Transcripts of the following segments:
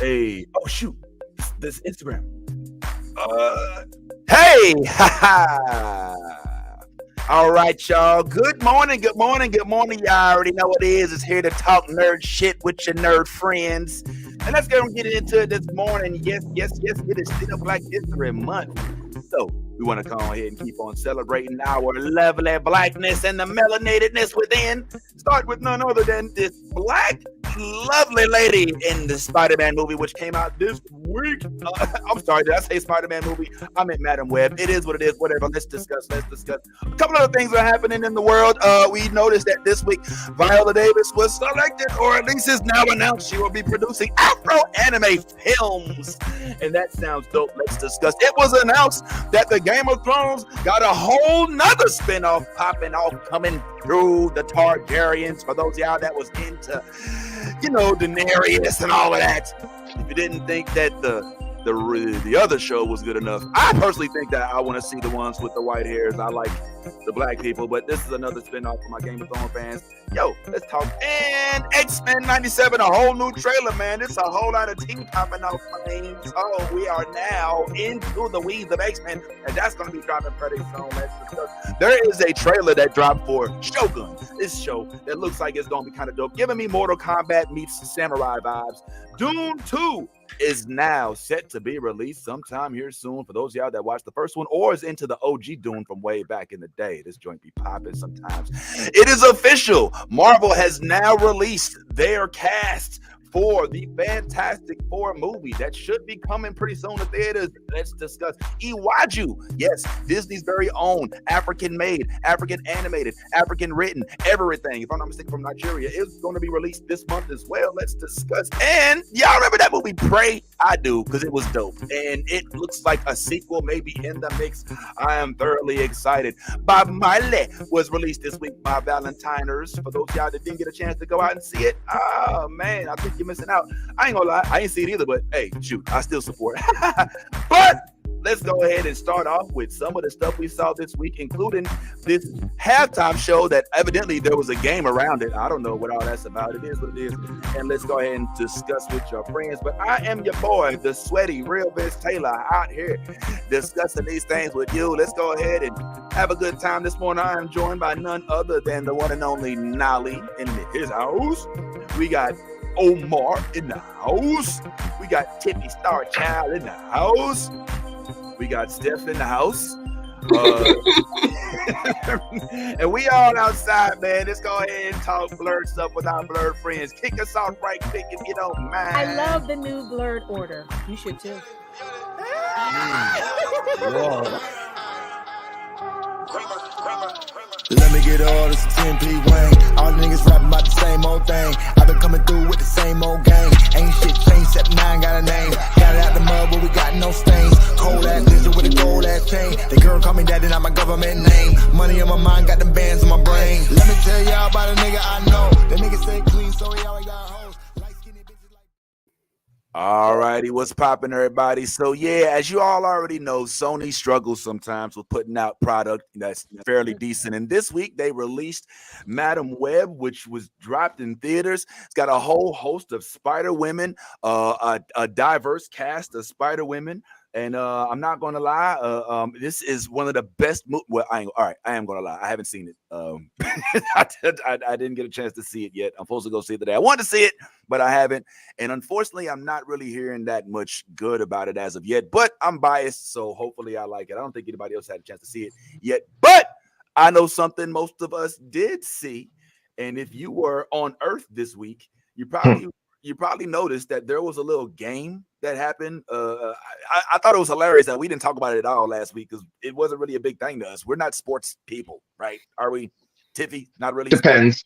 Hey, oh shoot, this Instagram. Uh, hey, All right, y'all. Good morning, good morning, good morning. Y'all already know what it is. It's here to talk nerd shit with your nerd friends. And let's go and get into it this morning. Yes, it is still Black History Month. So we want to go ahead and keep on celebrating our lovely blackness and the melanatedness within. Start with none other than this black lovely lady in the Spider-Man movie, which came out this week. I'm sorry, did I say Spider-Man movie? I meant Madam Web. It is what it is. Whatever. Let's discuss. A couple other things are happening in the world. We noticed that this week Viola Davis was selected, or at least is now announced, she will be producing Afro anime films, and that sounds dope. Let's discuss. It was announced that the Game of Thrones got a whole nother spinoff popping off, coming through the Targaryens. For those of y'all that was into, Daenerys and all of that, if you didn't think that the other show was good enough, I personally think that I want to see the ones with the white hairs. I like the black people, but this is another spinoff for my Game of Thrones fans. Yo, let's talk. And X-Men 97, a whole new trailer, man. It's a whole lot of tea popping off flames. Oh, we are now into the weeds of X-Men, and that's going to be dropping pretty soon. There is a trailer that dropped for Shogun, this show that looks like it's going to be kind of dope, giving me Mortal Kombat meets samurai vibes. Dune 2 is now set to be released sometime here soon. For those of y'all that watched the first one or is into the OG Dune from way back in the day, this joint be popping sometimes. It is official. Marvel has now released their cast for the Fantastic Four movie that should be coming pretty soon to theaters. Let's discuss Iwaju. Yes, Disney's very own African-made, African-animated, African-written, everything. If I'm not mistaken, from Nigeria, it's going to be released this month as well. Let's discuss. And y'all remember that movie Prey? I do, because it was dope. And it looks like a sequel may be in the mix. I am thoroughly excited. Bob Marley was released this week by Valentiners. For those of y'all that didn't get a chance to go out and see it, oh man, I think you're missing out. I ain't gonna lie, I ain't see it either, but hey, shoot, I still support. But let's go ahead and start off with some of the stuff we saw this week, including this halftime show that evidently there was a game around it. I don't know what all that's about. It is what it is. And let's go ahead and discuss with your friends. But I am your boy, the sweaty, real Vince Taylor, out here discussing these things with you. Let's go ahead and have a good time this morning. I am joined by none other than the one and only Nolly in his house. We got Omar in the house. We got Tippy Starchild in the house. We got Steph in the house. And we all outside, man. Let's go ahead and talk blurred stuff with our blurred friends. Kick us off right quick if you don't mind. I love the new blurred order. You should too. Let me get all this 10p Wayne. All the niggas rapping about the same old thing. I've been coming through with the same old gang. Ain't shit changed except 9 got a name. Got it out the mud but we got no stains. Cold ass lizard with a gold ass chain. The girl call me daddy, not my government name. Money on my mind, got them bands on my brain. Let me tell y'all about a nigga I know. The nigga say clean, so he always got hoes. Light skinny bitches like. Alrighty, what's popping, everybody? So yeah, as you all already know, Sony struggles sometimes with putting out product that's fairly decent. And this week they released Madam Web, which was dropped in theaters. It's got a whole host of Spider-Women, a diverse cast of Spider-Women. And I'm not gonna lie, this is one of the best. Well, I am gonna lie. I haven't seen it. I didn't get a chance to see it yet. I'm supposed to go see it today. I wanted to see it, but I haven't. And unfortunately, I'm not really hearing that much good about it as of yet. But I'm biased, so hopefully I like it. I don't think anybody else had a chance to see it yet. But I know something most of us did see. And if you were on Earth this week, you probably noticed that there was a little game that happened. I thought it was hilarious that we didn't talk about it at all last week because it wasn't really a big thing to us. We're not sports people, right? Are we? Tiffy, not really. Depends. Sports.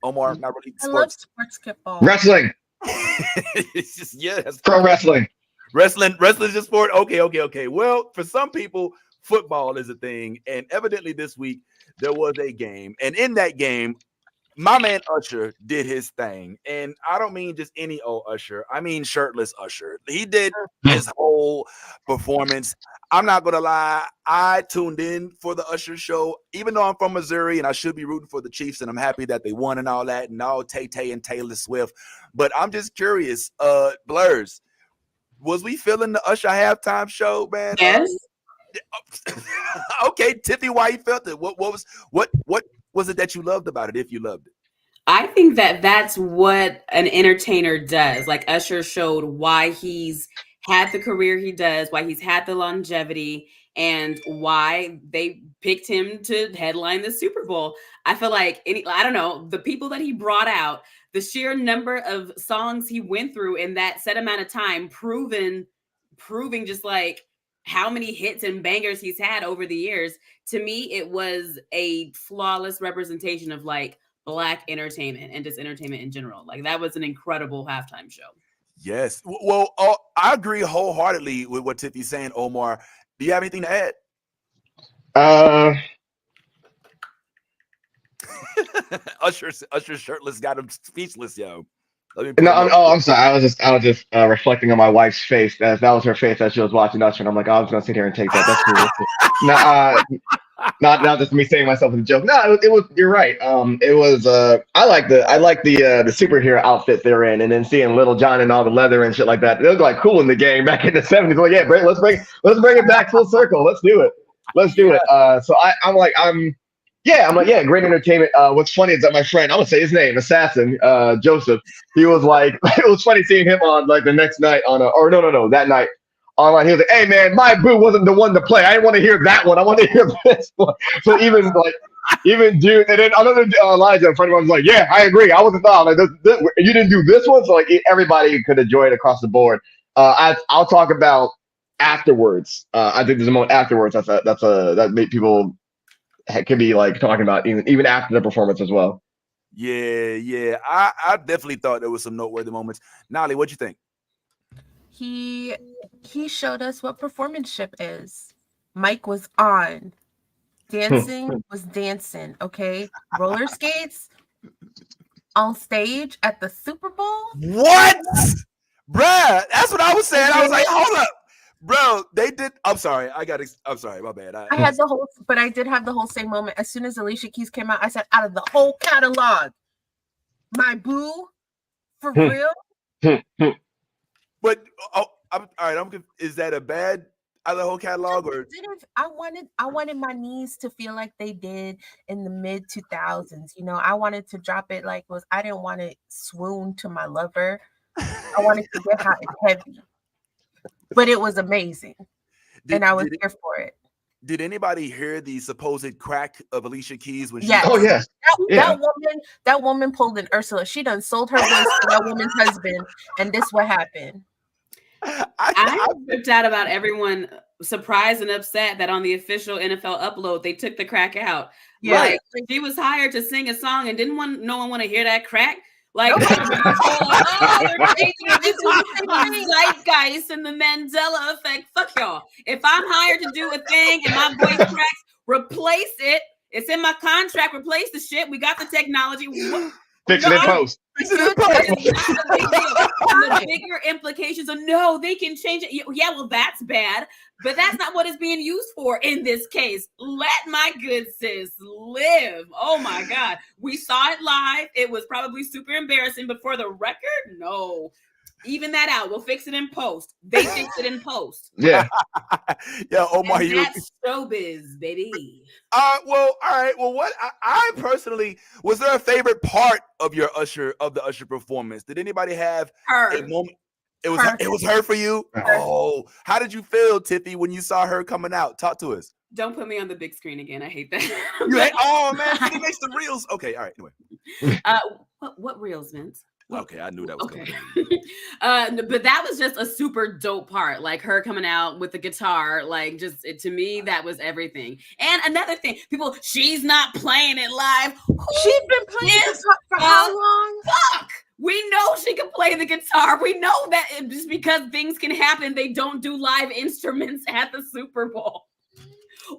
Omar, not really. I love sports football. Wrestling. It's just Pro wrestling. Wrestling is a sport. Okay. Well, for some people, football is a thing, and evidently this week there was a game, and in that game, my man Usher did his thing. And I don't mean just any old Usher. I mean shirtless Usher. He did his whole performance. I'm not going to lie. I tuned in for the Usher show, even though I'm from Missouri and I should be rooting for the Chiefs. And I'm happy that they won and all that. And all Tay-Tay and Taylor Swift. But I'm just curious, Blurs, Was we feeling the Usher halftime show, man? Yes. Okay, Tiffy, why you felt it? What was it that you loved about it? If you loved it, I think that that's what an entertainer does. Like Usher showed why he's had the career he does, why he's had the longevity, and why they picked him to headline the Super Bowl. I feel like I don't know, the people that he brought out, the sheer number of songs he went through in that set amount of time, proving just like how many hits and bangers he's had over the years. To me, it was a flawless representation of like Black entertainment and just entertainment in general. Like that was an incredible halftime show. yes. Well, I agree wholeheartedly with what Tiffy's saying, Omar. Do you have anything to add? Usher shirtless got him speechless, yo. I'm sorry. I was just reflecting on my wife's face. That was her face as she was watching Usher, and I'm like, oh, I was gonna sit here and take that. That's cool. Not just me saying myself as a joke. No, it was. You're right. It was. I like the superhero outfit they're in, and then seeing Little John and all the leather and shit like that. It looked like cool in the game back in the '70s. Like, yeah, let's bring it back full circle. Let's do it. So I'm like, great entertainment. What's funny is that my friend, I'm gonna say his name, Assassin, Joseph. He was like, it was funny seeing him on like the next night that night online. He was like, "Hey man, my boo wasn't the one to play. I didn't want to hear that one. I want to hear this one." So even Dune, and then another Elijah, a friend of mine was like, "Yeah, I agree. I wasn't thought like you didn't do this one." So like everybody could enjoy it across the board. I'll talk about afterwards. I think there's a moment afterwards that made people could be like talking about even after the performance as well. Yeah. I definitely thought there was some noteworthy moments. Nolly, what'd you think? He showed us what performanceship is. Mike was on. Dancing was dancing, okay? Roller skates on stage at the Super Bowl? What? Bruh, that's what I was saying. I was like, hold up. Bro, they did. I'm sorry, my bad. I had the whole, but I did have the whole same moment. As soon as Alicia Keys came out, I said, out of the whole catalog, my boo, for real? But all right. Is that a bad out of the whole catalog, or I wanted my knees to feel like they did in the mid 2000s. You know, I wanted to drop it like was. I didn't want to swoon to my lover. I wanted to get hot and heavy. But it was amazing, and I was here for it. Did anybody hear the supposed crack of Alicia Keys when she? Yes. Oh yes. That woman pulled an Ursula. She done sold her voice to that woman's husband, and this what happened. I tripped out about everyone surprised and upset that on the official NFL upload they took the crack out. Yeah, like she was hired to sing a song and no one want to hear that crack. Like, they're changing the zeitgeist and the Mandela effect. Fuck y'all. If I'm hired to do a thing and my voice cracks, replace it. It's in my contract. Replace the shit. We got the technology. Fix it in post. The bigger implications of no, they can change it. Yeah, well, that's bad, but that's not what it's being used for in this case. Let my good sis live. Oh my God. We saw it live. It was probably super embarrassing, but for the record, no. Even that out. We'll fix it in post. They fix it in post. Yeah. Yeah, Omar, that's showbiz, baby. Well, all right. Well, what I personally, was there a favorite part of the Usher performance? Did anybody have a moment? It was her for you. Oh, how did you feel, Tiffy, when you saw her coming out? Talk to us. Don't put me on the big screen again. I hate that. Oh man, he makes the reels. Okay, all right. Anyway, what reels, Vince? Okay, I knew that was okay. Coming. But that was just a super dope part, like her coming out with the guitar. Like, just to me, that was everything. And another thing, people, she's not playing it live. She's been playing it for how long? Fuck. We know she can play the guitar. We know that just because things can happen, they don't do live instruments at the Super Bowl.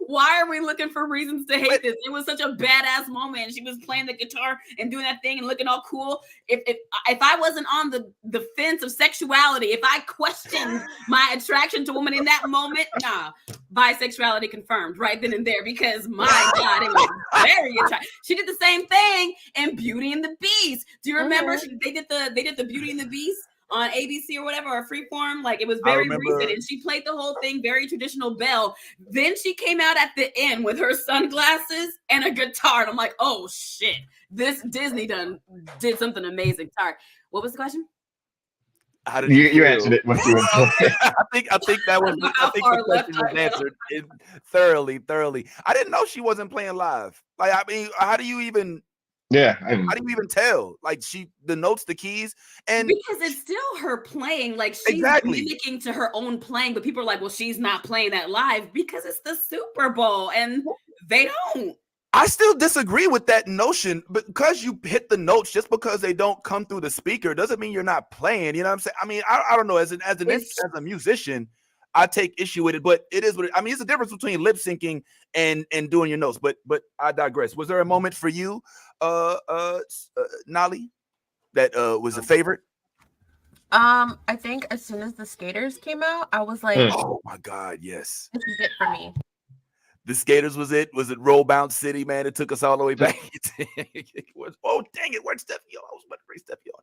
Why are we looking for reasons to hate this? It was such a badass moment. She was playing the guitar and doing that thing and looking all cool. If I wasn't on the fence of sexuality, if I questioned my attraction to women in that moment, nah, bisexuality confirmed right then and there, because my God, it was very attractive. She did the same thing in Beauty and the Beast. Do you remember? They did the Beauty and the Beast on ABC or whatever, or Freeform. Like, it was I very remember- recent, and she played the whole thing very traditional bell. Then she came out at the end with her sunglasses and a guitar, and I'm like, oh shit, this Disney did something amazing. Sorry, what was the question? How did you You answered it. What you I think that was. How I think far the question left was I go. answered thoroughly. I didn't know she wasn't playing live. Like, I mean, how do you even tell? Like, the notes, the keys, and because it's still her playing. Like, she's Exactly. mimicking to her own playing, but people are like, well, she's not playing that live because it's the Super Bowl, and they don't. I still disagree with that notion. Because you hit the notes, just because they don't come through the speaker doesn't mean you're not playing. You know what I'm saying? I mean, I don't know. As a musician, I take issue with it, but it is what I mean. It's a difference between lip syncing and doing your notes. But I digress. Was there a moment for you, Nolly, that was a favorite? I think as soon as the skaters came out, I was like, Oh my God, yes. this is it for me. The skaters was it Roll Bounce City, man? It took us all the way back. Oh, dang it. Where'd Steffi on? I was about to bring Steffi on.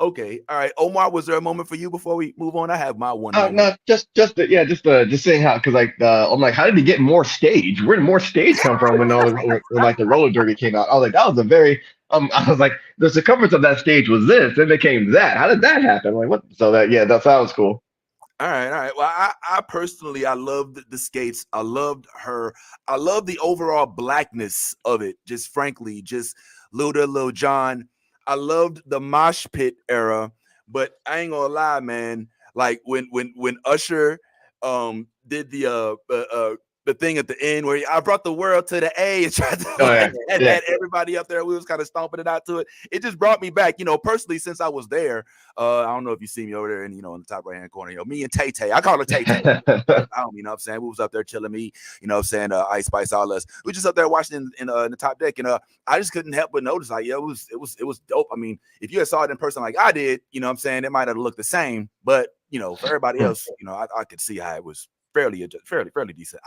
Okay. All right. Omar, was there a moment for you before we move on? I have my one. No, just saying how, because I'm like, how did he get more stage? Where did more stage come from when like the roller derby came out? I was like, that was a very I was like, the circumference of that stage was this, then became that. How did that happen? Like, what? So that was cool. All right. Well, I personally, I loved the skates. I loved her. I love the overall blackness of it. Just frankly, just Luda, Lil Jon. I loved the mosh pit era, but I ain't gonna lie, man. Like when Usher did the thing at the end where I brought the world to the A and tried to had everybody up there. We was kind of stomping it out to it. It just brought me back, personally, since I was there. I don't know if you see me over there and in the top right hand corner, me and Tay Tay. I call her Tay Tay. I don't, you know what I'm saying? We was up there chilling, me, you know what I'm saying, Ice Spice, all us. We just up there watching in the top deck, and I just couldn't help but notice, like, it was dope. I mean, if you had saw it in person like I did, you know what I'm saying, it might have looked the same, but for everybody else, I could see how it was fairly decent.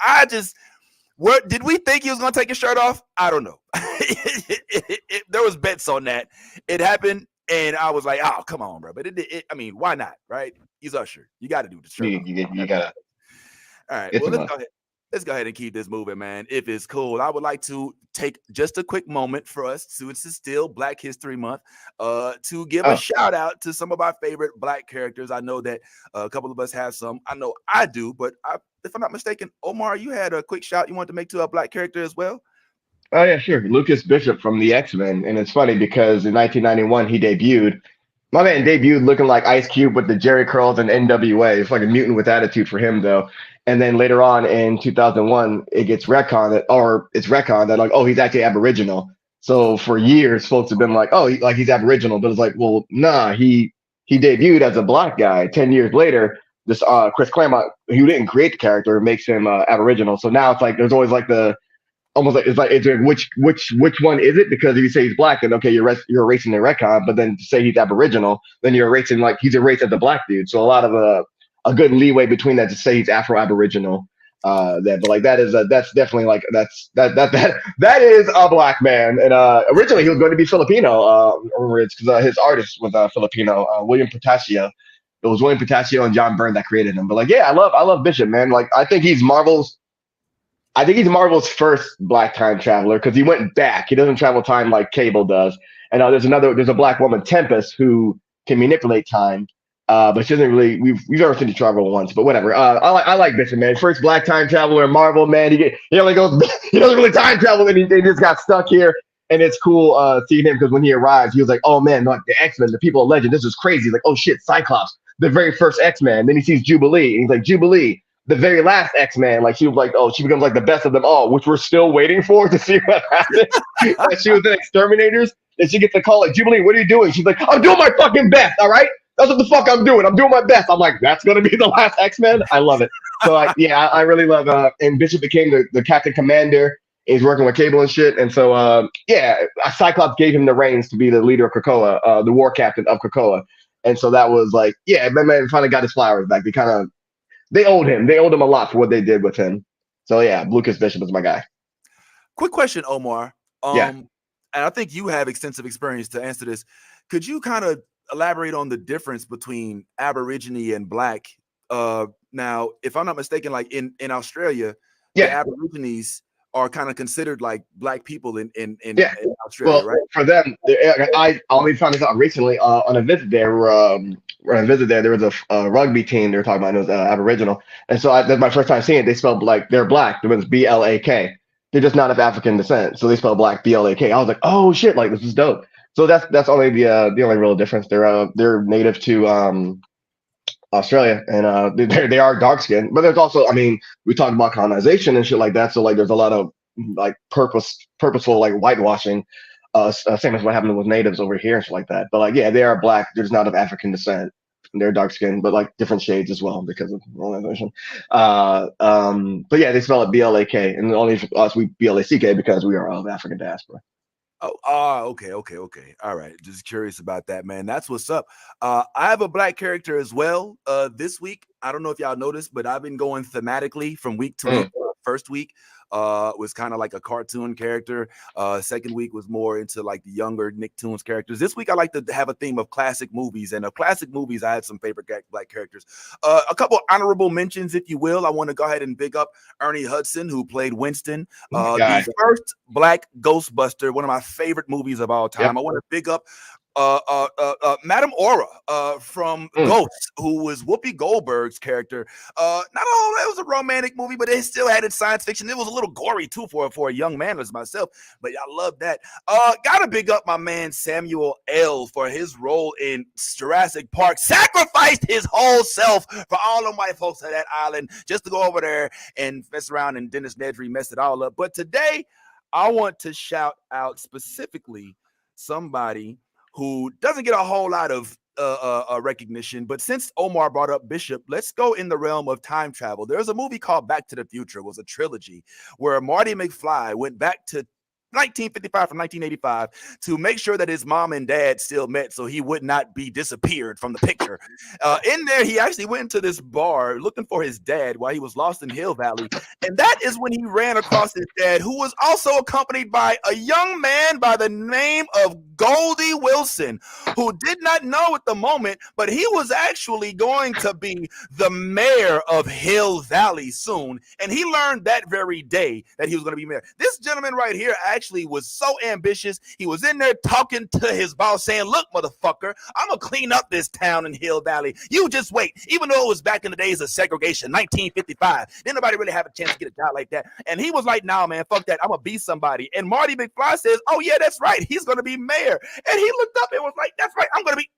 What did we think he was gonna take his shirt off? I don't know. There was bets on that. It happened, and I was like, "Oh, come on, bro!" But I mean, why not, right? He's Usher. You got to do the shirt. You gotta. All right. Well, let's go ahead and keep this moving, man. If it's cool, I would like to take just a quick moment for us, since it's still Black History Month, to give a shout out to some of our favorite Black characters. I know that a couple of us have some. I know I do, but if I'm not mistaken, Omar, you had a quick shout you want to make to a Black character as well. Oh yeah, sure. Lucas Bishop from the X-Men, and it's funny because in 1991 he debuted. My man debuted looking like Ice Cube with the Jerry curls and NWA. It's like a mutant with attitude for him, though. And then later on in 2001, it gets retconned that like, oh, he's actually Aboriginal. So for years, folks have been like, oh, he's Aboriginal, but it's like, well, nah, he debuted as a Black guy. 10 years later, this Chris Claremont, who didn't create the character, makes him Aboriginal. So now it's like there's always like which one is it? Because if you say he's Black, then okay, you're erasing the retcon. But then to say he's Aboriginal, then you're erasing like he's erased as a Black dude. So a lot of a good leeway between that to say he's Afro-Aboriginal. But like that's definitely like that is a Black man. And originally he was going to be Filipino. Because his artist was Filipino, William Portacio. It was William Portacio and John Byrne that created him. But like, yeah, I love Bishop, man. Like I think he's Marvel's first Black time traveler because he went back. He doesn't travel time like Cable does. And there's a Black woman, Tempest, who can manipulate time. But she doesn't really. We've ever seen her travel once, but whatever. I like Bishop, man. First Black time traveler in Marvel, man. He only goes. He doesn't really time travel, and he just got stuck here. And it's cool seeing him because when he arrived, he was like, "Oh man, like the X-Men, the people of Legend. This is crazy." Like, "Oh shit, Cyclops, the very first X-Man." Then he sees Jubilee, and he's like, "Jubilee, the very last X-Man." Like she was like, "Oh, she becomes like the best of them all," which we're still waiting for to see what happens. Like, she was in Exterminators, and she gets a call like, "Jubilee, what are you doing?" She's like, "I'm doing my fucking best. All right." That's what the fuck I'm doing. I'm doing my best. I'm like, that's gonna be the last X-Men. I love it. So I really love. And Bishop became the Captain Commander. He's working with Cable and shit. And so Cyclops gave him the reins to be the leader of Krakoa, the war captain of Krakoa. And so that was like, yeah, man finally got his flowers back. They owed him. They owed him a lot for what they did with him. So yeah, Lucas Bishop is my guy. Quick question, Omar. Yeah. And I think you have extensive experience to answer this. Could you kind of elaborate on the difference between Aborigine and Black. Now, if I'm not mistaken, like in Australia, the Aborigines are kind of considered like Black people in Australia, right? For them, I only found this out recently on a visit there. When I visited there was a rugby team they were talking about. It was Aboriginal, and so that's my first time seeing it. They spelled like they're Black. It was BLAK. They're just not of African descent, so they spell Black BLAK. I was like, oh shit, like this is dope. So that's only the only real difference. They're native to Australia, and they are dark skinned, but there's also, I mean, we talk about colonization and shit like that. So like, there's a lot of like purposeful like whitewashing, same as what happened with natives over here and shit like that. But like, yeah, they are Black. They're just not of African descent. They're dark skinned, but like different shades as well because of colonization. But yeah, they spell it BLAK, and only for us we BLACK because we are of African diaspora. Oh, okay. All right. Just curious about that, man. That's what's up. I have a Black character as well. This week, I don't know if y'all noticed, but I've been going thematically from week to week. First week was kind of like a cartoon character. Second week was more into like the younger Nicktoons characters. This week I like to have a theme of classic movies, and of classic movies I had some favorite Black characters. A couple honorable mentions, if you will. I want to go ahead and big up Ernie Hudson, who played Winston, the first Black Ghostbuster, one of my favorite movies of all time. I want to big up Madame Aura from Ghost, who was Whoopi Goldberg's character. Not all it was a romantic movie, but it still had its science fiction. It was a little gory too for a young man as myself, but I love that. Gotta big up my man Samuel L. for his role in Jurassic Park. Sacrificed his whole self for all them white folks at that island just to go over there and mess around, and Dennis Nedry messed it all up. But today I want to shout out specifically somebody who doesn't get a whole lot of recognition. But since Omar brought up Bishop, let's go in the realm of time travel. There's a movie called Back to the Future. It was a trilogy where Marty McFly went back to 1955 from 1985 to make sure that his mom and dad still met so he would not be disappeared from the picture. In there, he actually went into this bar looking for his dad while he was lost in Hill Valley. And that is when he ran across his dad, who was also accompanied by a young man by the name of Goldie Wilson, who did not know at the moment, but he was actually going to be the mayor of Hill Valley soon. And he learned that very day that he was going to be mayor. This gentleman right here actually was so ambitious. He was in there talking to his boss saying, look, motherfucker, I'm going to clean up this town in Hill Valley. You just wait. Even though it was back in the days of segregation, 1955, didn't nobody really have a chance to get a job like that. And he was like, nah, man, fuck that. I'm going to be somebody. And Marty McFly says, oh, yeah, that's right. He's going to be mayor. And he looked up and was like, that's right. I'm going to be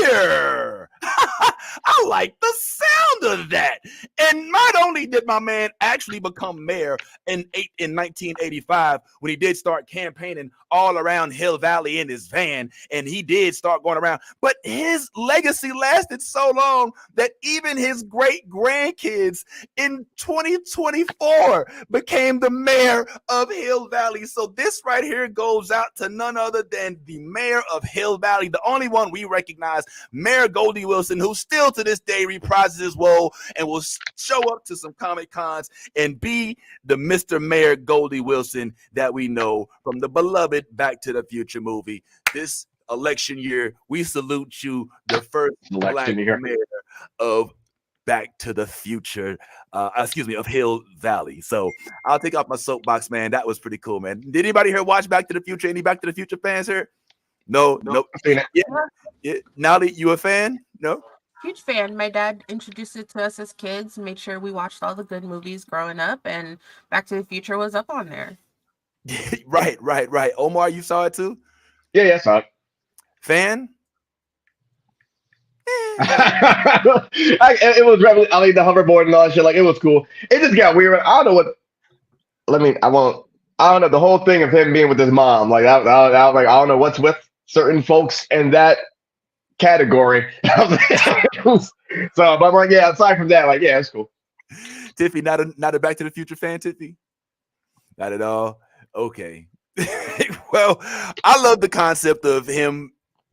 mayor. I like the sound of that. And not only did my man actually become mayor in 1985 when he did start campaigning all around Hill Valley in his van, and he did start going around, but his legacy lasted so long that even his great grandkids in 2024 became the mayor of Hill Valley. So this right here goes out to none other than the mayor of Hill Valley, the only one we recognize, Mayor Goldie Wilson, who still to this day reprises his role and will show up to some Comic Cons and be the Mr. Mayor Goldie Wilson that we know from the beloved Back to the Future movie. This election year, we salute you, the first Black mayor of Back to the Future, of Hill Valley. So I'll take off my soapbox, man. That was pretty cool, man. Did anybody here watch Back to the Future? Any Back to the Future fans here? No. Yeah. Nolly, you a fan? No? Huge fan. My dad introduced it to us as kids, made sure we watched all the good movies growing up, and Back to the Future was up on there. Right. Omar, you saw it too? Yeah, I saw it. Fan? It was I mean, the hoverboard and all that shit, like, it was cool. It just got weird. I don't know I don't know the whole thing of him being with his mom. Like, I don't know what's with certain folks in that category. So, but I'm like, yeah, aside from that, like, yeah, it's cool. Tiffy, not a Back to the Future fan, Tiffy? Not at all. Okay. Well, I love the concept of him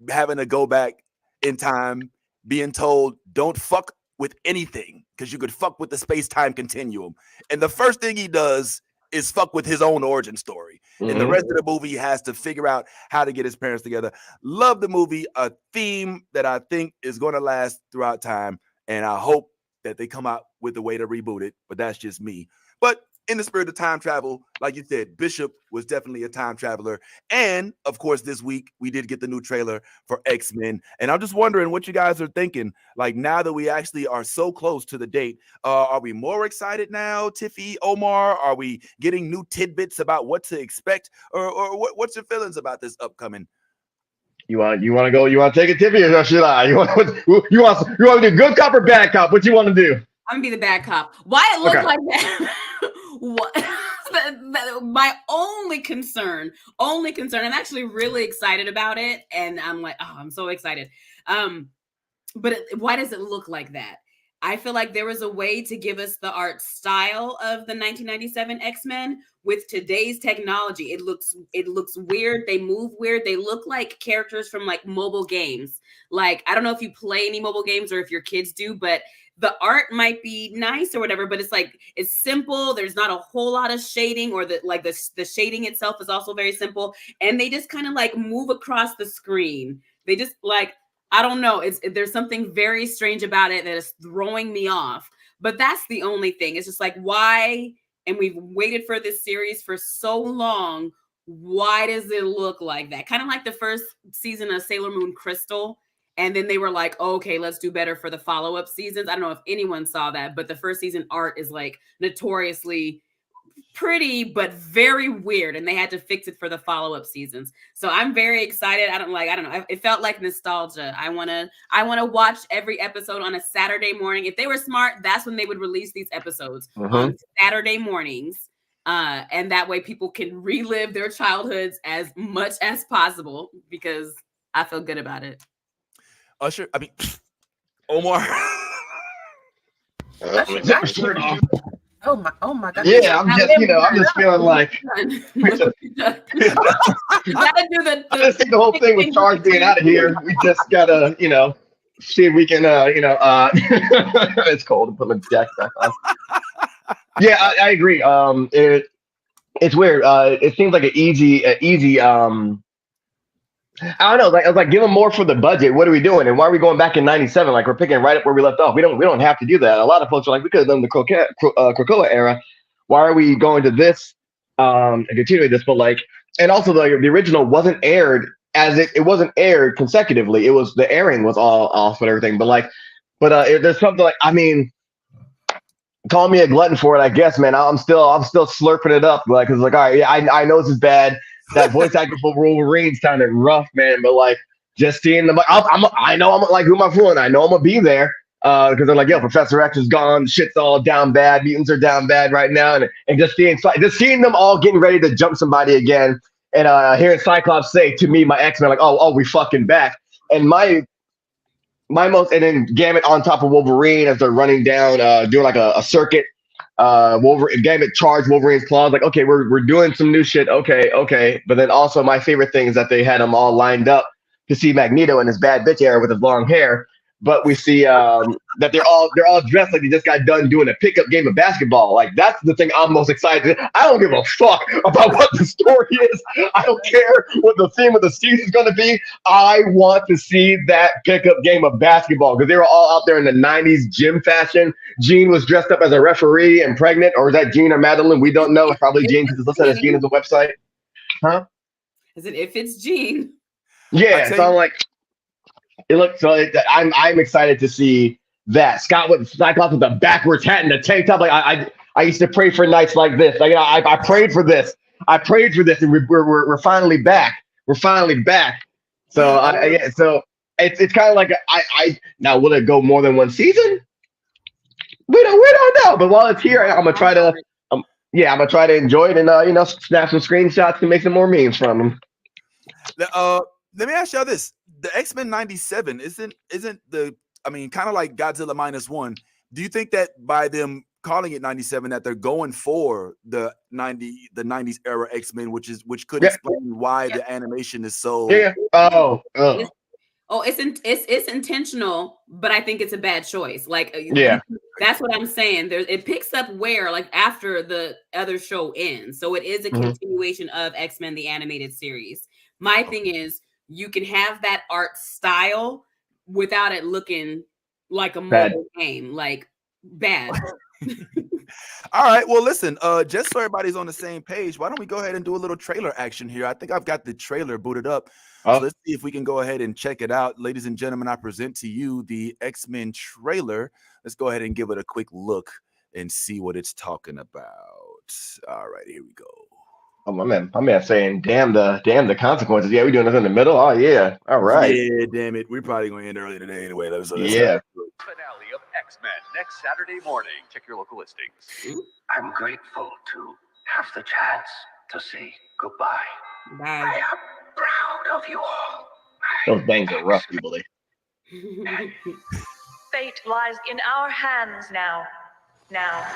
having to go back in time, being told, don't fuck with anything because you could fuck with the space-time continuum. And the first thing he does is fuck with his own origin story. And the rest of the movie, he has to figure out how to get his parents together. Love the movie, a theme that I think is going to last throughout time. And I hope that they come out with a way to reboot it, but that's just me. But in the spirit of time travel, like you said, Bishop was definitely a time traveler. And of course, this week we did get the new trailer for X-Men. And I'm just wondering what you guys are thinking. Like, now that we actually are so close to the date, are we more excited now, Tiffy, Omar? Are we getting new tidbits about what to expect? Or what's your feelings about this upcoming? You want to take it, Tiffy, or should I? You want to do good cop or bad cop? What you want to do? I'm gonna be the bad cop. Why it look like that? What? My only concern. I'm actually really excited about it, and I'm like, oh, I'm so excited. But why does it look like that? I feel like there was a way to give us the art style of the 1997 X-Men with today's technology. It looks weird. They move weird. They look like characters from like mobile games. Like, I don't know if you play any mobile games or if your kids do, but the art might be nice or whatever, but it's simple. There's not a whole lot of shading, or the shading itself is also very simple. And they just kind of like move across the screen. They just like, I don't know. There's something very strange about it that is throwing me off. But that's the only thing. It's just like, why? And we've waited for this series for so long. Why does it look like that? Kind of like the first season of Sailor Moon Crystal. And then they were like, oh, okay, let's do better for the follow-up seasons. I don't know if anyone saw that, but the first season art is like notoriously pretty, but very weird. And they had to fix it for the follow-up seasons. So I'm very excited. I don't know. It felt like nostalgia. I want to watch every episode on a Saturday morning. If they were smart, that's when they would release these episodes on Saturday mornings. And that way people can relive their childhoods as much as possible, because I feel good about it. Usher, I mean, Omar. Oh my God. Yeah, I'm just feeling like You gotta do I just think the whole thing with Charles being out of here. We just gotta, see if we can, it's cold to put my jacket back on. Yeah, I agree. It's weird. It seems like an easy. I don't know. Like, I was like, give them more for the budget. What are we doing? And why are we going back in '97? Like, we're picking right up where we left off. We don't have to do that. A lot of folks are like, we could have done the Krakoa era. Why are we going to this and continuing this? But like, and also the original wasn't aired it wasn't aired consecutively. It was, the airing was all off and everything. But there's something like, I mean, call me a glutton for it, I guess, man. I'm still slurping it up. Like, it's like, all right, yeah, I know this is bad. That voice actor for Wolverine sounded rough, man. But like, just seeing them, I know I'm like, who am I fooling? I know I'm gonna be there because they're like, yo, Professor X is gone, shit's all down bad, mutants are down bad right now, and just seeing them all getting ready to jump somebody again, and hearing Cyclops say to me, my X-Men, like, oh, we fucking back, and my most, and then Gambit on top of Wolverine as they're running down, doing like a circuit. Gambit charged Wolverine's claws, like, okay, we're doing some new shit, okay. But then also my favorite thing is that they had them all lined up to see Magneto in his bad bitch era with his long hair. But we see that they're all dressed like they just got done doing a pickup game of basketball. Like, that's the thing I'm most excited. I don't give a fuck about what the story is. I don't care what the theme of the season is going to be. I want to see that pickup game of basketball, because they were all out there in the 90s gym fashion. Jean was dressed up as a referee and pregnant, or is that Jean or Madeline? We don't know. It's probably Jean, because it's listed as Jean as a website. Huh? Is it if it's Jean? Yeah, so I'm like, it looks so. I'm excited to see that Cyclops with the backwards hat and the tank top. Like, I used to pray for nights like this. Like, I prayed for this. And we're finally back. We're finally back. So so it's kind of like now, will it go more than one season? We don't know. But while it's here, I'm gonna try to enjoy it and snap some screenshots and make some more memes from them. Let me ask y'all this. The X-Men 97 isn't the, I mean, kind of like Godzilla -1. Do you think that by them calling it 97 that they're going for the 90s era X-Men, which could explain why the animation is so it's intentional, but I think it's a bad choice. Like, That's what I'm saying. It picks up where, like, after the other show ends. So it is a continuation of X-Men the animated series. My thing is, you can have that art style without it looking like a mobile game, like bad. All right. Well, listen, just so everybody's on the same page, why don't we go ahead and do a little trailer action here? I think I've got the trailer booted up. So let's see if we can go ahead and check it out. Ladies and gentlemen, I present to you the X-Men trailer. Let's go ahead and give it a quick look and see what it's talking about. All right, here we go. Oh, my man saying, damn the consequences. Yeah, we doing this in the middle. Oh yeah. All right. Yeah, damn it. We're probably gonna end early today anyway. Let's Finale of X-Men next Saturday morning. Check your local listings. I'm grateful to have the chance to say goodbye. Bye. I am proud of you all. Those bangs are rough, you believe. Fate lies in our hands now. Now.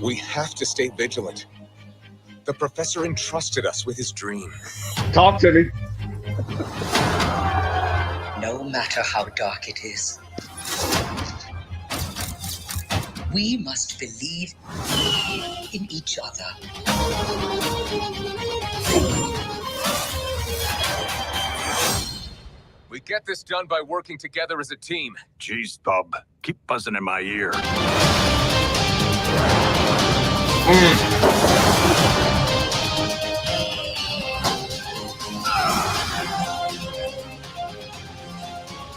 We have to stay vigilant. The professor entrusted us with his dream. Talk to me. No matter how dark it is, we must believe in each other. We get this done by working together as a team. Jeez, Bob, keep buzzing in my ear.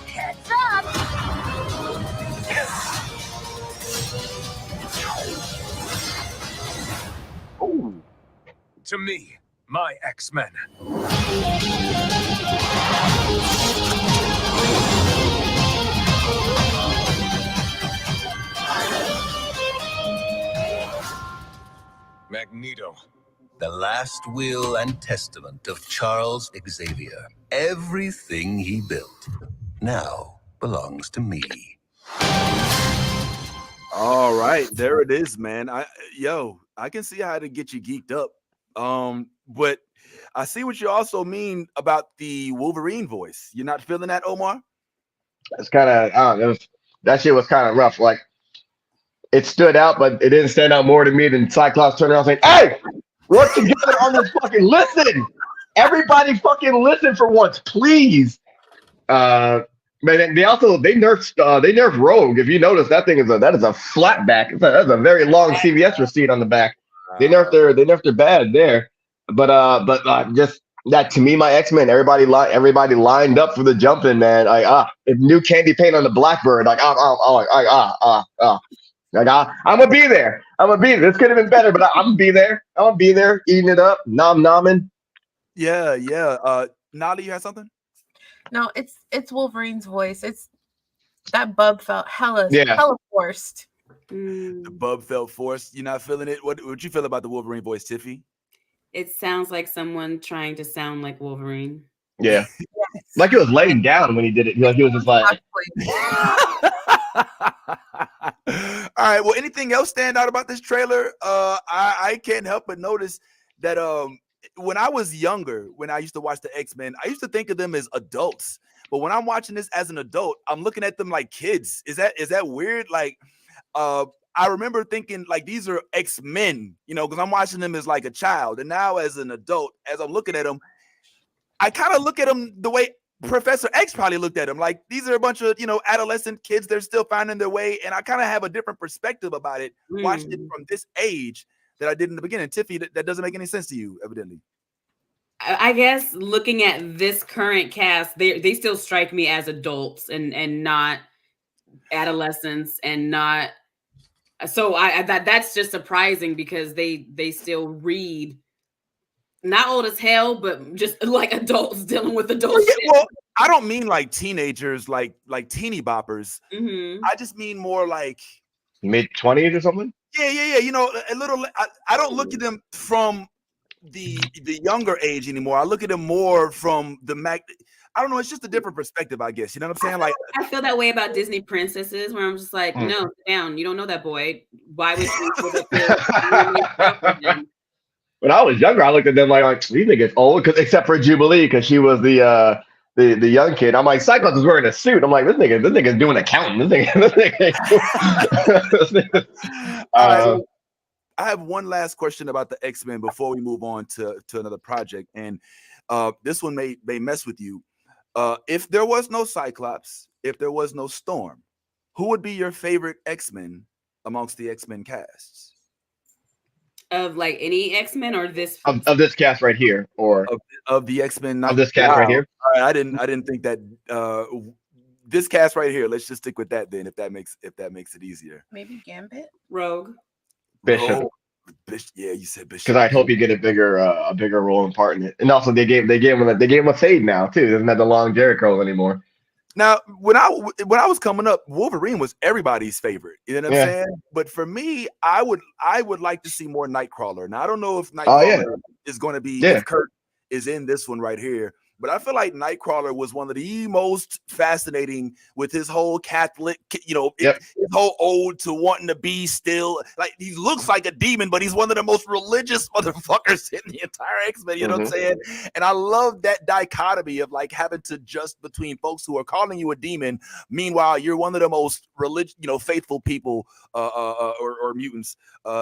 Heads up! Oh, to me, my X-Men. Magneto. The last will and testament of Charles Xavier. Everything he built now belongs to me. All right, there it is, man. I can see how to get you geeked up. But I see what you also mean about the Wolverine voice. You're not feeling that, Omar? It's kind of that shit was kind of rough. Like, it stood out, but it didn't stand out more to me than Cyclops turning around saying, "Hey, work together on this fucking listen. Everybody fucking listen for once, please." But they nerfed Rogue. If you notice, that is a flat back. That's a very long CVS receipt on the back. They nerfed their bad there. But just that, to me, my X-Men, everybody lined up for the jumping, man. If new candy paint on the Blackbird, I'm gonna be there. This could have been better, but I'm gonna be there. I'm gonna be there, eating it up, nomming. Yeah. Nolly, you had something? No, it's Wolverine's voice. It's that bub felt hella forced. The bub felt forced. You're not feeling it. What you feel about the Wolverine voice, Tiffy? It sounds like someone trying to sound like Wolverine. Yeah. Yes. Like he was laying down when he did it. Like he was just like. All right. Well, anything else stand out about this trailer? I can't help but notice that when I was younger, when I used to watch the X-Men, I used to think of them as adults. But when I'm watching this as an adult, I'm looking at them like kids. Is that weird? Like, I remember thinking like these are X-Men, because I'm watching them as like a child. And now as an adult, as I'm looking at them, I kind of look at them the way Professor X probably looked at them. Like, these are a bunch of, adolescent kids. They're still finding their way. And I kind of have a different perspective about it, watching it from this age that I did in the beginning. Tiffy, that doesn't make any sense to you, evidently. I guess looking at this current cast, they still strike me as adults and not adolescents and not. So that's just surprising because they still read not old as hell, but just like adults dealing with adults. Well, I don't mean like teenagers, like teeny boppers. Mm-hmm. I just mean more like mid-20s or something. Yeah. A little. I don't look at them from the younger age anymore. I look at them more from the I don't know. It's just a different perspective, I guess. You know what I'm saying? I feel that way about Disney princesses, where I'm just like, no, sit down. You don't know that boy. Why would you? when I was younger, I looked at them like these niggas old, except for Jubilee, because she was the young kid. I'm like, Cyclops is wearing a suit. I'm like, this nigga's doing accounting. This nigga. All right. Well, I have one last question about the X-Men before we move on to another project, and this one may mess with you. If there was no Cyclops, if there was no Storm, who would be your favorite X-Men amongst the X-Men casts? Of like any X-Men or this of this cast right here, or of the X-Men of this cast right here? All right, I didn't think that this cast right here. Let's just stick with that then, if that makes it easier. Maybe Gambit, Rogue, Bishop. Yeah, you said Bishop. Because I hope you get a bigger role and part in it. And also they gave him a fade now too. Doesn't have the long Jericho anymore. Now, when I was coming up, Wolverine was everybody's favorite. You know what I'm saying? But for me, I would like to see more Nightcrawler. Now, I don't know if Nightcrawler is going to be if Kurt is in this one right here. But I feel like Nightcrawler was one of the most fascinating with his whole Catholic, his whole ode to wanting to be still. Like, he looks like a demon, but he's one of the most religious motherfuckers in the entire X-Men, you know what I'm saying? And I love that dichotomy of like having to just between folks who are calling you a demon, meanwhile, you're one of the most faithful people or mutants.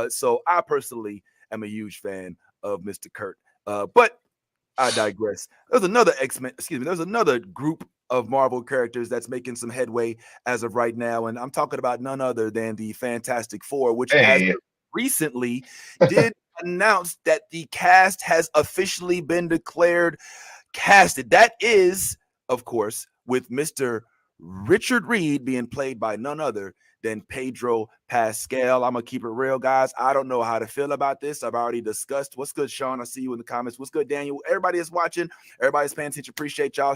So I personally am a huge fan of Mr. Kurt. But I digress. There's another there's another group of Marvel characters that's making some headway as of right now, and I'm talking about none other than the Fantastic Four, which has recently did announce that the cast has officially been declared casted. That is, of course, with Mr. Richard Reed being played by none other than Pedro Pascal. I'm gonna keep it real, guys. I don't know how to feel about this. I've already discussed. What's good, Sean? I see you in the comments. What's good, Daniel? Everybody is watching. Everybody's paying attention. Appreciate y'all.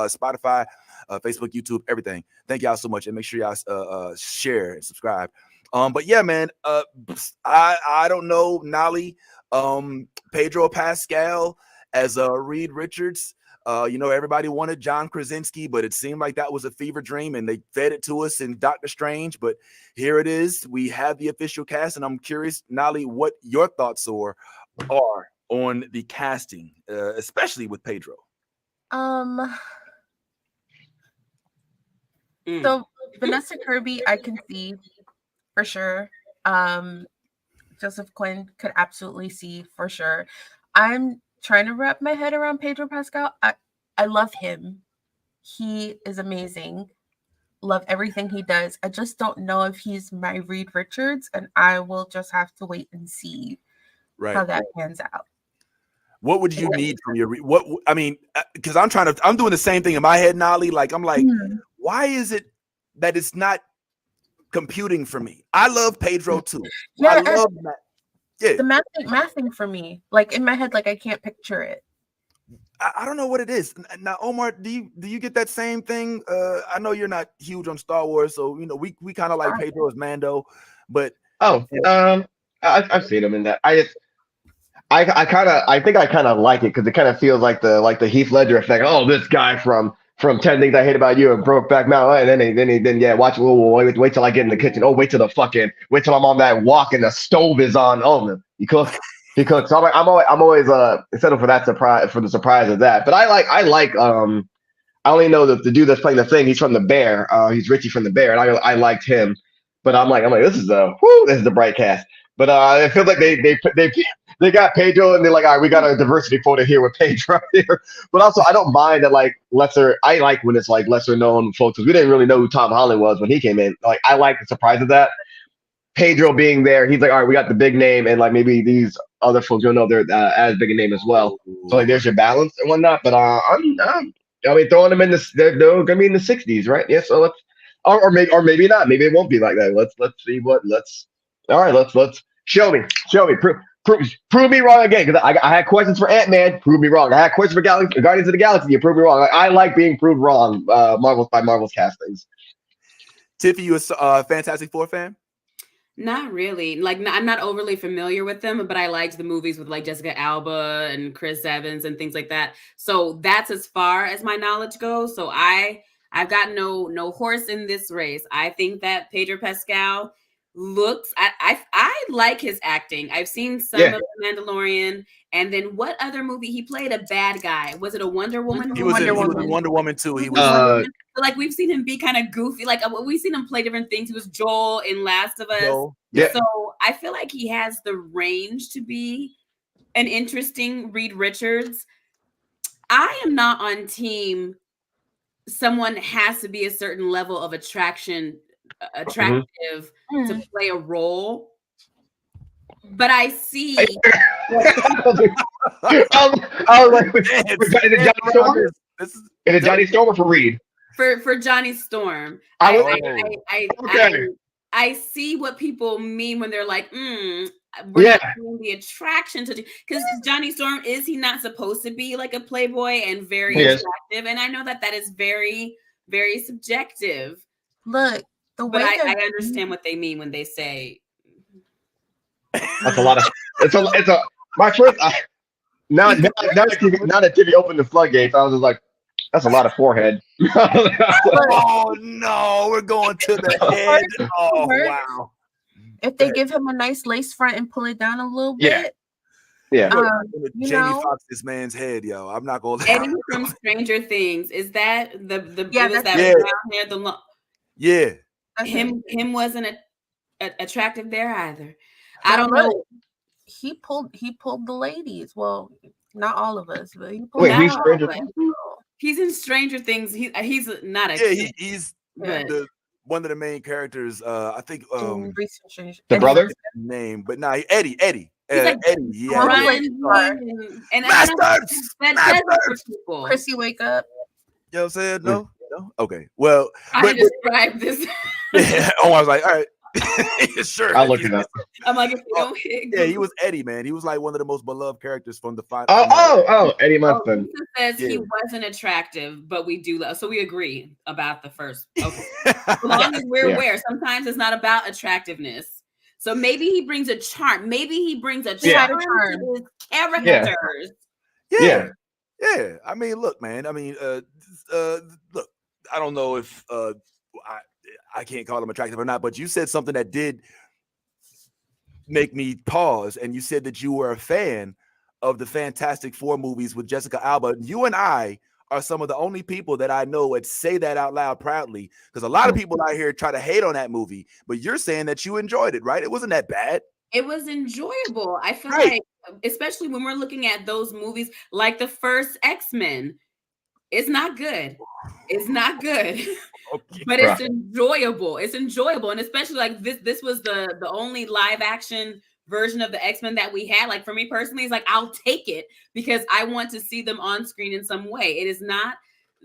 Spotify, Facebook, YouTube, everything. Thank y'all so much, and make sure y'all share and subscribe. But yeah, man. I don't know, Nolly. Pedro Pascal as Reed Richards. Everybody wanted John Krasinski, but it seemed like that was a fever dream, and they fed it to us in Doctor Strange. But here it is. We have the official cast, and I'm curious, Nolly, what your thoughts are on the casting, especially with Pedro. So Vanessa Kirby, I can see for sure. Joseph Quinn could absolutely see for sure. I'm trying to wrap my head around Pedro Pascal. I love him. He is amazing. Love everything he does. I just don't know if he's my Reed Richards, and I will just have to wait and see how that pans out. What would you need from your because I'm doing the same thing in my head, Nolly. Like, I'm like, why is it that it's not computing for me? I love Pedro too. Yeah, I love that. Yeah. The mathing for me, like in my head, like I can't picture it. I don't know what it is. Now, Omar, do you get that same thing? I know you're not huge on Star Wars, so we kind of like Pedro as Mando, but I've seen him in that. I think I kind of like it because it kind of feels like the Heath Ledger effect. Oh, this guy from 10 Things I Hate About You and Brokeback Mountain, and then watch. Wait till I get in the kitchen. Oh, wait till I'm on that walk and the stove is on. Oh, you cook. He cooks. So I'm always settled for that surprise, for the surprise of that. But I only know that the dude that's playing the Thing. He's from The Bear. He's Richie from The Bear, and I liked him. But I'm like this is the bright cast. But I feel like they got Pedro, and they're like, all right, we got a diversity quota here with Pedro here. But also, I don't mind that I like when it's like lesser known folks, because we didn't really know who Tom Holland was when he came in. Like, I like the surprise of that. Pedro being there, he's like, all right, we got the big name, and like maybe these other folks don't know they're as big a name as well. So like, there's your balance and whatnot. But throwing them in they're gonna be in the 60s, right? Yeah. So let's, or maybe not. Maybe it won't be like that. Let's see let's show me, prove me wrong again. Because I had questions for Ant-Man, prove me wrong. I had questions for Guardians of the Galaxy, you prove me wrong. Like, I like being proved wrong. Marvel's castings. Tiffy, you a Fantastic Four fan? Not really. Like, I'm not overly familiar with them, but I liked the movies with like Jessica Alba and Chris Evans and things like that. So that's as far as my knowledge goes. So I've got no horse in this race. I think that Pedro Pascal looks. I like his acting. I've seen some Yeah. of The Mandalorian, and then what other movie he played? A bad guy. Was it a Wonder Woman? He was in Wonder Woman too. He was like we've seen him be kind of goofy. Like we've seen him play different things. He was Joel in Last of Us. Joel. Yeah. So I feel like he has the range to be an interesting Reed Richards. I am not on team. Someone has to be a certain level of attractive to play a role. But I see. I was like, is it Johnny Storm? Is it Johnny Storm or for Reed? For Johnny Storm. I see what people mean when they're like, we're not doing the attraction to, because Johnny Storm, is he not supposed to be like a playboy and very attractive? And I know that is very, very subjective. Look, but I understand what they mean when they say that's a lot of. It's a my first. Now that Timmy opened the floodgates, I was just like, that's a lot of forehead. Oh no, we're going to the head. Oh wow. If they give him a nice lace front and pull it down a little bit. Yeah. Jamie Foxx, this man's head, yo. I'm not gonna. Eddie from Stranger Things. Is that the brown hair? Him wasn't attractive there either. I don't know. He pulled the ladies. Well, not all of us, but he pulled. Wait, he's Stranger Things? He's in Stranger Things. He's not a he's one of the main characters. I think the brother name, but nah, Eddie. Eddie, yeah. Chrissy, wake up. You know what I'm saying? No. Okay. Well, I described this. Yeah. Oh, I was like, all right. Sure. I'll look it up. I'm like, if you don't yeah, he was Eddie, man. He was like one of the most beloved characters from the five. Eddie Munson. Says he wasn't attractive, but we do love. So we agree about the first. Okay. As long as we're aware, sometimes it's not about attractiveness. So maybe he brings a charm. Maybe he brings a charm to his characters. Yeah. I mean, look, man. I mean, look. I don't know if I can't call him attractive or not, but you said something that did make me pause, and you said that you were a fan of the Fantastic Four movies with Jessica Alba. You and I are some of the only people that I know that say that out loud proudly, because a lot of people out here try to hate on that movie, but you're saying that you enjoyed it, right? It wasn't that bad. It was enjoyable. I feel like, especially when we're looking at those movies, like the first X-Men, it's not good. It's not good. Okay, but it's enjoyable. It's enjoyable. And especially like this was the only live action version of the X-Men that we had. Like for me personally, it's like, I'll take it because I want to see them on screen in some way. It is not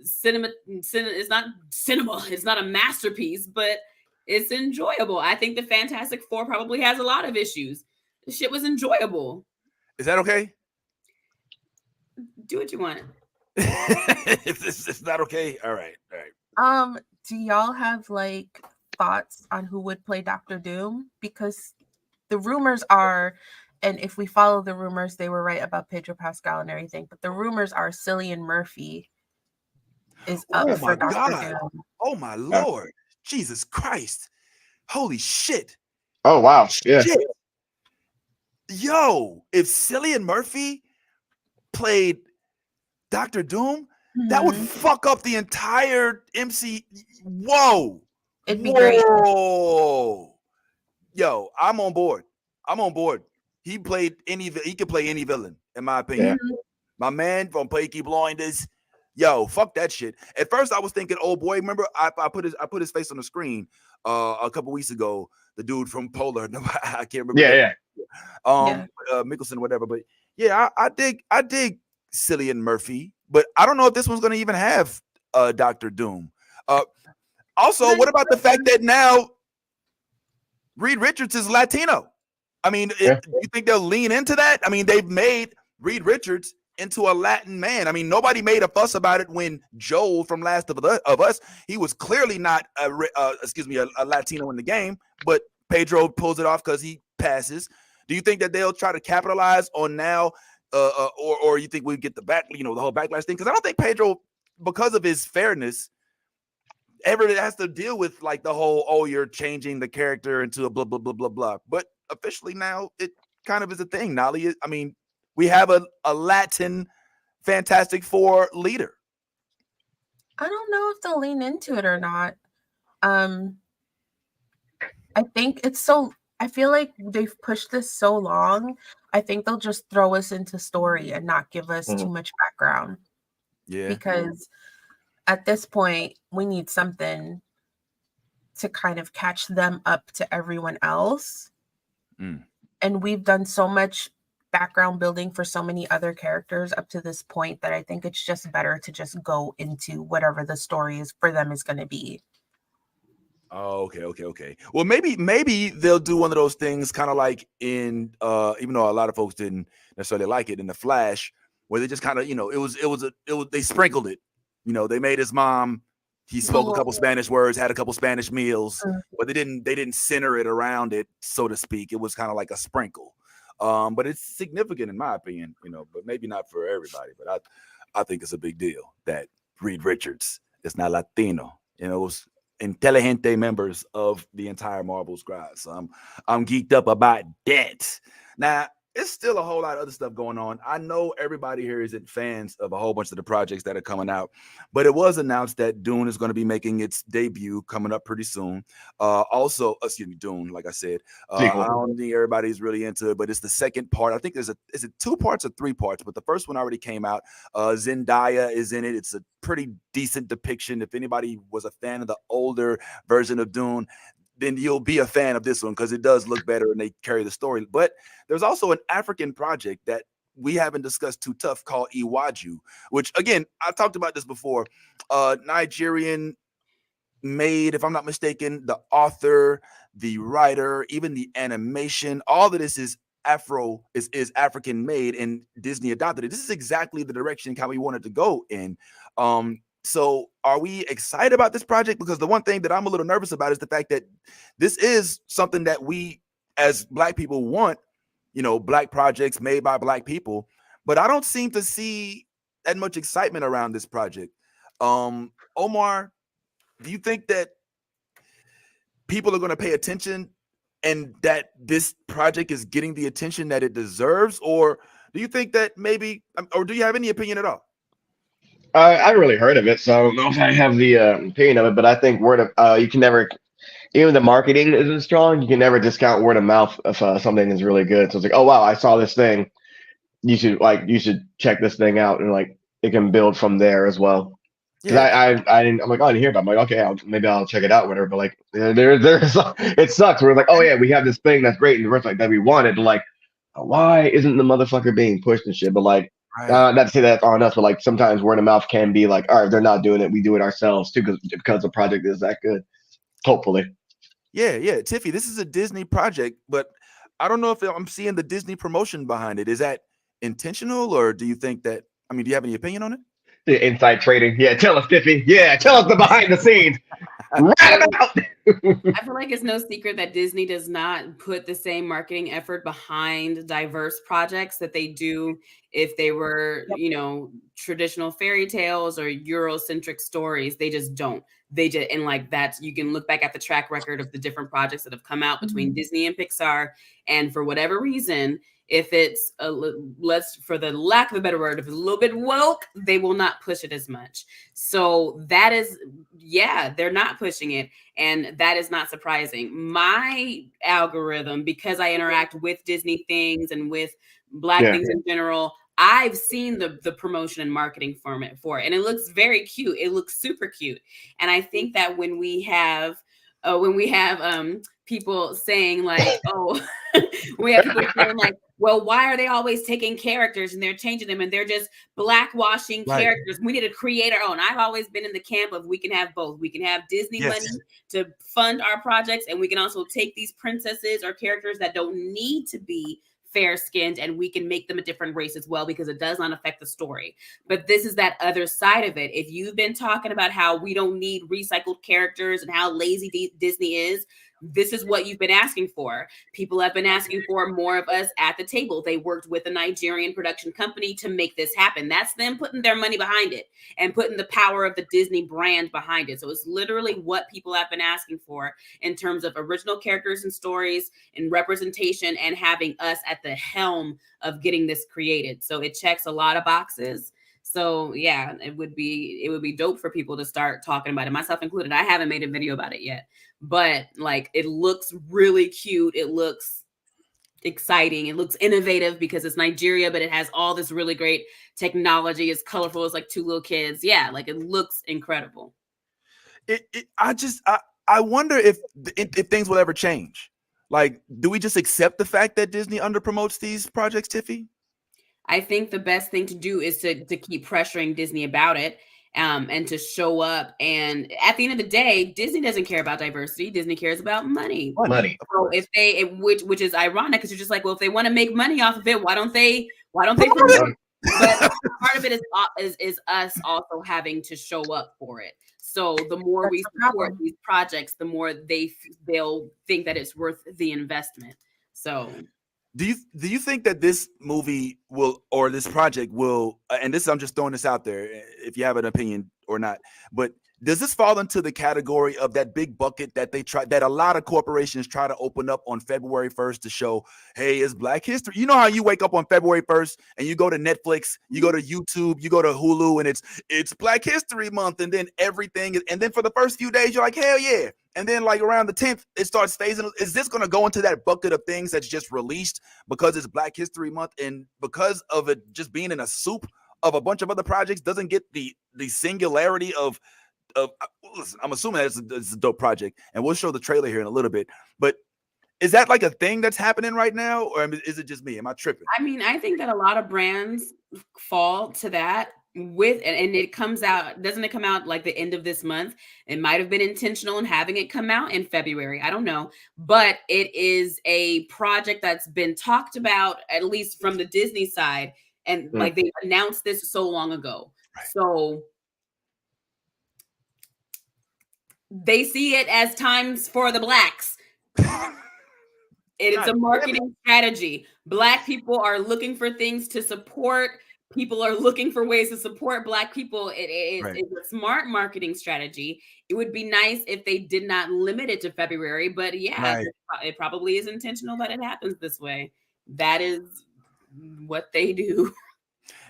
cinema. It's not cinema. It's not a masterpiece, but it's enjoyable. I think the Fantastic Four probably has a lot of issues. The shit was enjoyable. Is that okay? Do what you want. If this is not okay, all right. Do y'all have like thoughts on who would play Dr. Doom? Because the rumors are, and if we follow the rumors, they were right about Pedro Pascal and everything, but the rumors are Cillian Murphy is up for Dr. Doom. Oh my Lord. Jesus Christ. Holy shit. Oh wow. Yeah. Shit. Yo, if Cillian Murphy played Dr. Doom, that would fuck up the entire MC. Whoa. It'd be great. Yo, I'm on board. He could play any villain, in my opinion. Yeah. My man from Peaky Blinders. Yo, fuck that shit. At first I was thinking, oh boy, remember I put his face on the screen a couple weeks ago. The dude from Polar. I can't remember. Yeah. Mickelson, whatever. But yeah, I dig Cillian Murphy, but I don't know if this one's going to even have Dr. Doom. Also, what about the fact that now Reed Richards is Latino? I mean, do you think they'll lean into that? I mean, they've made Reed Richards into a Latin man. I mean, nobody made a fuss about it when Joel from Last of Us, he was clearly not a Latino in the game, but Pedro pulls it off because he passes. Do you think that they'll try to capitalize on now? Or you think we get the whole backlash thing? Because I don't think Pedro, because of his fairness, ever has to deal with like the whole, oh, you're changing the character into a blah blah blah blah blah. But officially now it kind of is a thing. Nolly, I mean, we have a Latin Fantastic Four leader. I don't know if they'll lean into it or not. I think it's so. I feel like they've pushed this so long. I think they'll just throw us into story and not give us too much background. Yeah. Because at this point, we need something to kind of catch them up to everyone else. And we've done so much background building for so many other characters up to this point that I think it's just better to just go into whatever the story is for them is going to be. Oh, okay. Well, maybe they'll do one of those things, kind of like in, even though a lot of folks didn't necessarily like it, in The Flash, where they just kind of, you know, it was they sprinkled it. You know, they made his mom. He spoke a couple Spanish words, had a couple Spanish meals, but they didn't center it around it, so to speak. It was kind of like a sprinkle. But it's significant in my opinion, you know, but maybe not for everybody. But I think it's a big deal that Reed Richards is not Latino. You know, it was Inteligente members of the entire Marvel squad. So I'm geeked up about that. Now, it's still a whole lot of other stuff going on. I know everybody here isn't fans of a whole bunch of the projects that are coming out, but it was announced that Dune is going to be making its debut coming up pretty soon. Dune, like I said, I don't think everybody's really into it, but it's the second part. I think is it 2 parts or 3 parts, but the first one already came out. Zendaya is in it. It's a pretty decent depiction. If anybody was a fan of the older version of Dune, then you'll be a fan of this one because it does look better and they carry the story. But there's also an African project that we haven't discussed too tough called Iwaju, which, again, I talked about this before. Nigerian made, if I'm not mistaken, the author, the writer, even the animation, all of this is is African made, and Disney adopted it. This is exactly the direction how we wanted to go in. So are we excited about this project? Because the one thing that I'm a little nervous about is the fact that this is something that we as Black people want, you know, Black projects made by Black people, but I don't seem to see that much excitement around this project. Omar, do you think that people are going to pay attention and that this project is getting the attention that it deserves? Or do you think that maybe, or do you have any opinion at all? I haven't really heard of it, so I don't know if I have the opinion of it. But I think you can never, even the marketing isn't strong. You can never discount word of mouth if something is really good. So it's like, oh wow, I saw this thing. You should check this thing out, and like it can build from there as well. Because I didn't, I'm like, oh, I didn't hear about it. I'm like, okay, maybe I'll check it out, whatever. But like, there's it sucks. We're like, oh yeah, we have this thing that's great, and we're like that we wanted. But like, why isn't the motherfucker being pushed and shit? But like. Not to say that's on us, but like sometimes word of mouth can be like, all right, they're not doing it, we do it ourselves too, because the project is that good. Hopefully. Yeah. Tiffy, this is a Disney project, but I don't know if I'm seeing the Disney promotion behind it. Is that intentional, or do you think that? I mean, do you have any opinion on it? The inside trading. Yeah, tell us, Tiffy. Yeah, tell us the behind the scenes. Rat it out. I feel like it's no secret that Disney does not put the same marketing effort behind diverse projects that they do if they were, you know, traditional fairy tales or Eurocentric stories. They just don't. And like that, you can look back at the track record of the different projects that have come out between Disney and Pixar, and for whatever reason, if it's for the lack of a better word, if it's a little bit woke, they will not push it as much. So that is, they're not pushing it. And that is not surprising. My algorithm, because I interact with Disney things and with Black things in general, I've seen the promotion and marketing format for it. And it looks very cute. It looks super cute. And I think that when we have people saying like, we have people saying like, well, why are they always taking characters and they're changing them and they're just blackwashing characters? We need to create our own. I've always been in the camp of we can have both. We can have Disney money to fund our projects, and we can also take these princesses or characters that don't need to be fair-skinned, and we can make them a different race as well, because it does not affect the story. But this is that other side of it. If you've been talking about how we don't need recycled characters and how lazy Disney is, this is what you've been asking for. People have been asking for more of us at the table. They worked with a Nigerian production company to make this happen. That's them putting their money behind it and putting the power of the Disney brand behind it. So it's literally what people have been asking for in terms of original characters and stories and representation, and having us at the helm of getting this created. So it checks a lot of boxes. So yeah, it would be dope for people to start talking about it, myself included. I haven't made a video about it yet, but like, it looks really cute. It looks exciting. It looks innovative because it's Nigeria, but it has all this really great technology. It's colorful. It's like two little kids. Yeah, like, it looks incredible. I wonder if things will ever change. Like, do we just accept the fact that Disney underpromotes these projects, Tiffy? I think the best thing to do is to keep pressuring Disney about it, and to show up. And at the end of the day, Disney doesn't care about diversity. Disney cares about money. So which is ironic, because you're just like, well, if they want to make money off of it, why don't they promote it? But part of it is us also having to show up for it. So the more we support these projects, the more they'll think that it's worth the investment. So do you think that this movie will, or this project will, and this, I'm just throwing this out there if you have an opinion or not, but does this fall into the category of that big bucket that that a lot of corporations try to open up on February 1st to show, hey, it's Black History? You know how you wake up on February 1st and you go to Netflix, you go to YouTube, you go to Hulu, and it's Black History Month, and then everything, and then for the first few days you're like, hell yeah, and then like around the 10th it starts phasing. Is this going to go into that bucket of things that's just released because it's Black History Month, and because of it just being in a soup of a bunch of other projects doesn't get the singularity of listen, I'm assuming that it's a dope project, and we'll show the trailer here in a little bit, but is that like a thing that's happening right now, or is it just me? Am I tripping? I mean, I think that a lot of brands fall to that with, and it comes out, doesn't it come out like the end of this month? It might have been intentional in having it come out in February. I don't know, but it is a project that's been talked about, at least from the Disney side, and like they announced this so long ago. Right. So they see it as times for the Blacks. It's a marketing strategy. Black people are looking for things to support. People are looking for ways to support Black people. It's a smart marketing strategy. It would be nice if they did not limit it to February, but yeah, it probably is intentional that it happens this way. That is what they do.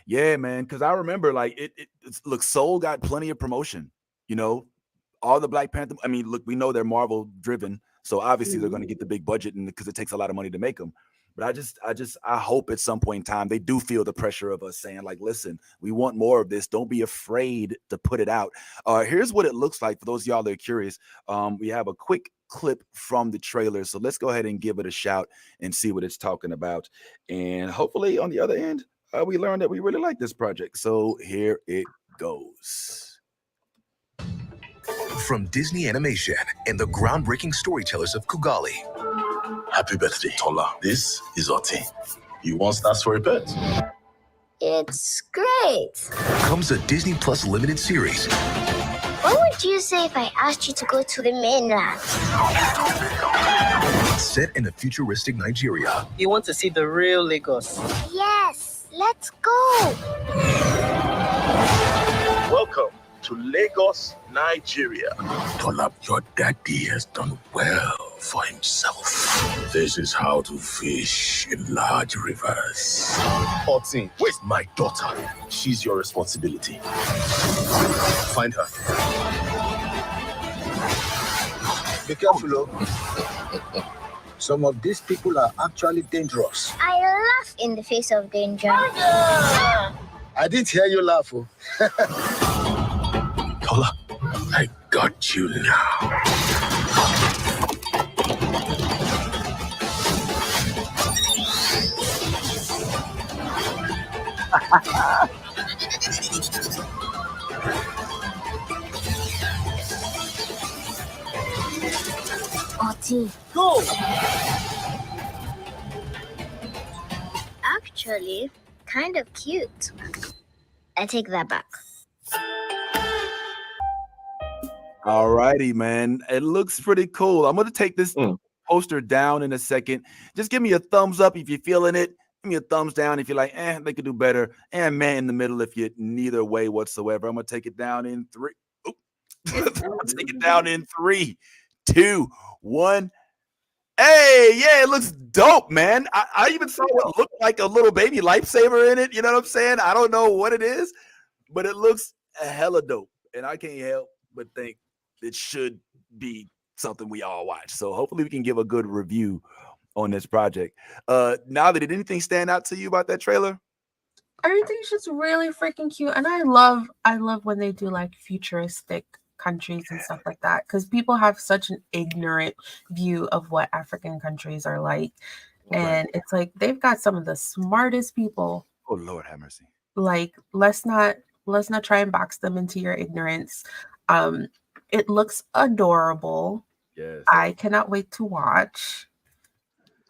Yeah, man. Because I remember, like, look, Soul got plenty of promotion. You know, all the Black Panther. I mean, look, we know they're Marvel driven, so obviously they're going to get the big budget, and because it takes a lot of money to make them. But I hope at some point in time they do feel the pressure of us saying, like, listen, we want more of this. Don't be afraid to put it out. Here's what it looks like for those of y'all that are curious. We have a quick clip from the trailer, so let's go ahead and give it a shout and see what it's talking about. And hopefully on the other end, we learned that we really like this project. So here it goes. From Disney Animation and the groundbreaking storytellers of Kugali. Happy birthday, Tola. This is Oti. You want stars for a pet? It's great. Comes a Disney Plus limited series. What would you say if I asked you to go to the mainland? Set in a futuristic Nigeria. You want to see the real Lagos? Yes, let's go. Welcome to Lagos, Nigeria. Tola, your daddy has done well for himself. This is how to fish in large rivers. Oti, where's my daughter? She's your responsibility. Find her. Be careful, some of these people are actually dangerous. I laugh in the face of danger. I didn't hear you laugh. Tola, I got you now. Oti, go! Actually, kind of cute. I take that back. All righty, man. It looks pretty cool. I'm gonna take this Mm. poster down in a second. Just give me a thumbs up if you're feeling it. Give me a thumbs down if you're like, they could do better. And man in the middle if you're neither way whatsoever. I'm gonna take it down in 3. Oop. I'm gonna take it down in 3, 2, 1. Hey, yeah, it looks dope, man. I even saw what looked like a little baby lifesaver in it. You know what I'm saying? I don't know what it is, but it looks hella dope. And I can't help but think it should be something we all watch. So hopefully we can give a good review on this project. Now, did anything stand out to you about that trailer? Everything's just really freaking cute, and I love when they do like futuristic countries and stuff like that, because people have such an ignorant view of what African countries are like, and it's like they've got some of the smartest people. Oh Lord, have mercy. Like, let's not try and box them into your ignorance. It looks adorable. Yes. I cannot wait to watch.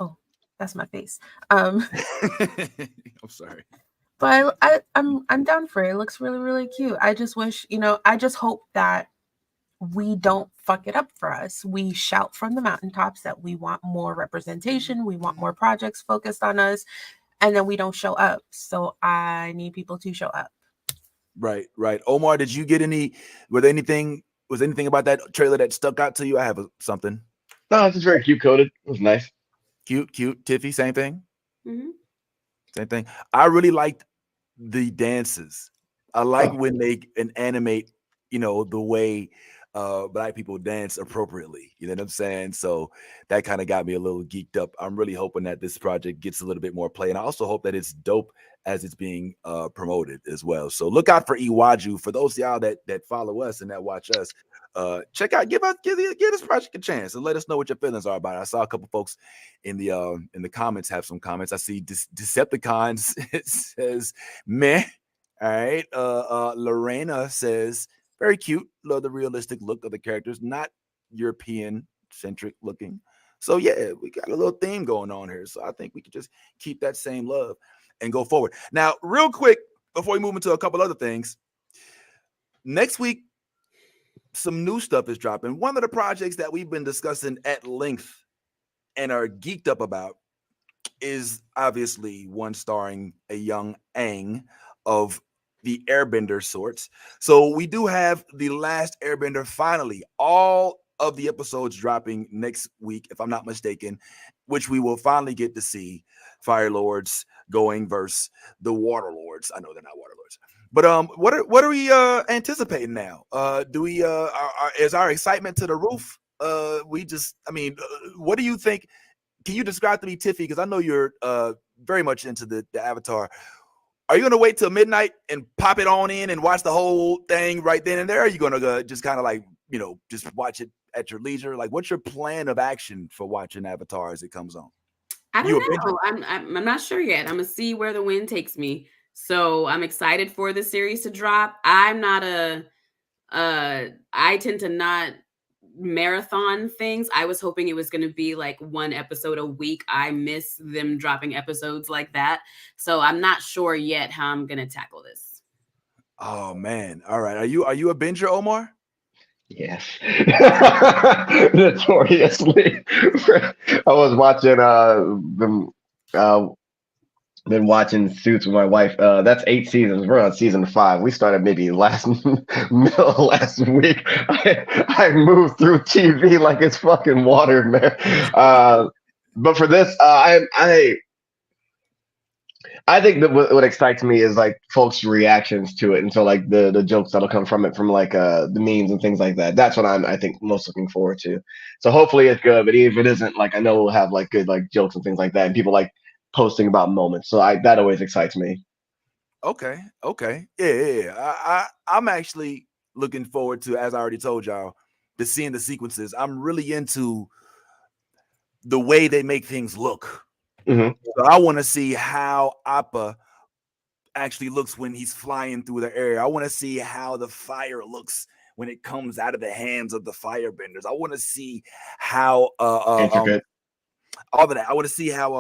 Oh, that's my face. I'm sorry. But I'm down for it. It looks really, really cute. I just wish, I just hope that we don't fuck it up for us. We shout from the mountaintops that we want more representation, we want more projects focused on us, and then we don't show up. So I need people to show up. Right. Omar, did you get was anything about that trailer that stuck out to you? I have something. No, it's just very cute coded. It was nice. Cute. Tiffy, same thing? Mm-hmm. Same thing. I really liked the dances. I like when they animate, the way Black people dance appropriately. You know what I'm saying? So that kind of got me a little geeked up. I'm really hoping that this project gets a little bit more play. And I also hope that it's dope as it's being promoted as well. So look out for Iwaju. For those of y'all that follow us and that watch us, check out, give this project a chance and let us know what your feelings are about it. I saw a couple folks in the comments have some comments. I see Decepticons. It says meh. All right. Lorena says very cute. Love the realistic look of the characters, not European centric looking. So yeah, we got a little theme going on here. So I think we could just keep that same love and go forward. Now, real quick, before we move into a couple other things, next week, some new stuff is dropping. One of the projects that we've been discussing at length and are geeked up about is obviously one starring a young Aang of the Airbender sorts. So we do have The Last Airbender finally. All of the episodes dropping next week, if I'm not mistaken, which we will finally get to see Fire Lords going versus the Water Lords. I know they're not Water Lords. But what are we anticipating now? Do we is our excitement to the roof? What do you think? Can you describe to me, Tiffy? Because I know you're very much into the Avatar. Are you going to wait till midnight and pop it on in and watch the whole thing right then and there? Or are you going to just kind of like, just watch it at your leisure? Like, what's your plan of action for watching Avatar as it comes on? I don't know. I'm not sure yet. I'm going to see where the wind takes me. So I'm excited for the series to drop. I'm not I tend to not marathon things. I was hoping it was going to be like one episode a week. I miss them dropping episodes like that. So I'm not sure yet how I'm going to tackle this. Oh man. All right. Are you a binger, Omar? Yes. Notoriously. I was watching been watching Suits with my wife. That's 8 seasons. We're on season 5. We started maybe last week. I moved through TV like it's fucking water, man. But for this, I think that what excites me is like folks' reactions to it, and so like the jokes that'll come from it, from like the memes and things like that. That's what I think most looking forward to. So hopefully it's good. But even if it isn't, like I know we'll have like good like jokes and things like that, and people like posting about moments. So that always excites me. Okay. Yeah. I'm actually looking forward to, as I already told y'all, to seeing the sequences. I'm really into the way they make things look. Mm-hmm. So I want to see how Appa actually looks when he's flying through the air. I want to see how the fire looks when it comes out of the hands of the firebenders. I want to see how all of that. I want to see how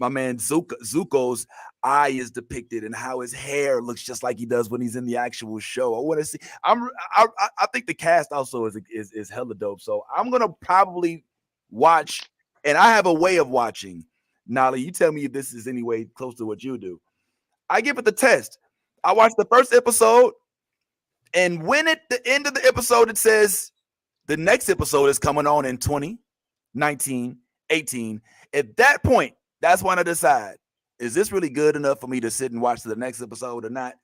my man Zuko's eye is depicted and how his hair looks just like he does when he's in the actual show. I want to see. I think the cast also is hella dope. So I'm gonna probably watch, and I have a way of watching. Nolly, you tell me if this is any way close to what you do. I give it the test. I watch the first episode, and when at the end of the episode it says the next episode is coming on in 20, 19, 18. At that point, that's when I decide, is this really good enough for me to sit and watch the next episode or not?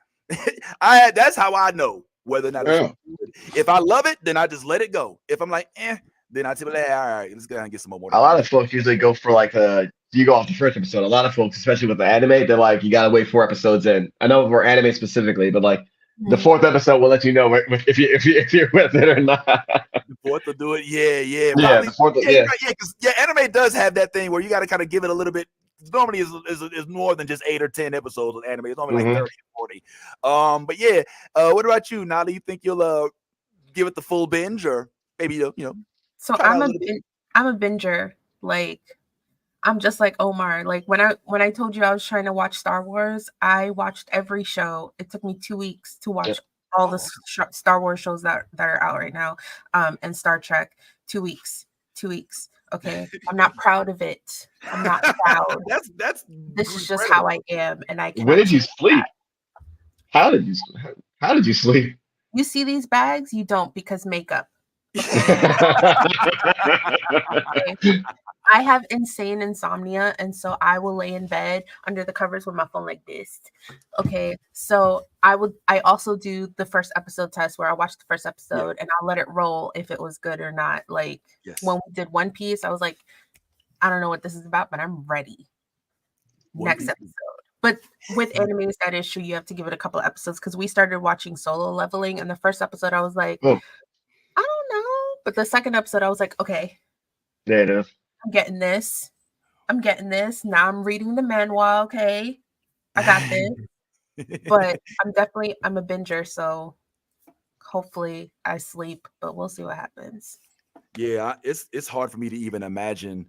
That's how I know whether or not it's really good. If I love it, then I just let it go. If I'm like, then I tell me, all right, let's go and get some more. A lot of folks usually go for like you go off the first episode. A lot of folks, especially with the anime, they're like, you gotta wait 4 episodes in. I know for anime specifically, but like the 4th episode will let you know if you're with it or not. The 4th will do it. Yeah. Yeah, the 4th, yeah. Because anime does have that thing where you got to kind of give it a little bit. Normally is more than just 8 or 10 episodes of anime. It's normally like 30 or 40. But yeah, what about you, Nolly? You think you'll give it the full binge, or maybe you know? So I'm a binger. Like, I'm just like Omar. Like when I told you I was trying to watch Star Wars, I watched every show. It took me 2 weeks to watch all the Star Wars shows that are out right now, and Star Trek. 2 weeks. 2 weeks. Okay, I'm not proud of it. I'm not proud. That's this is just how I am, and I. When did you sleep? How did you sleep? You see these bags? You don't, because makeup. Okay. I have insane insomnia, and so I will lay in bed under the covers with my phone like this. Okay, so I also do the first episode test where I watch the first episode and I'll let it roll if it was good or not. Like when we did One Piece, I was like, I don't know what this is about, but I'm ready. Next episode. But with animes, that is true. You have to give it a couple of episodes, because we started watching Solo Leveling, and the first episode I was like, I don't know. But the second episode I was like, okay. There it is. I'm getting this. Now I'm reading the manual. Okay. I got this. But I'm a binger, so hopefully I sleep, but we'll see what happens. Yeah, it's hard for me to even imagine.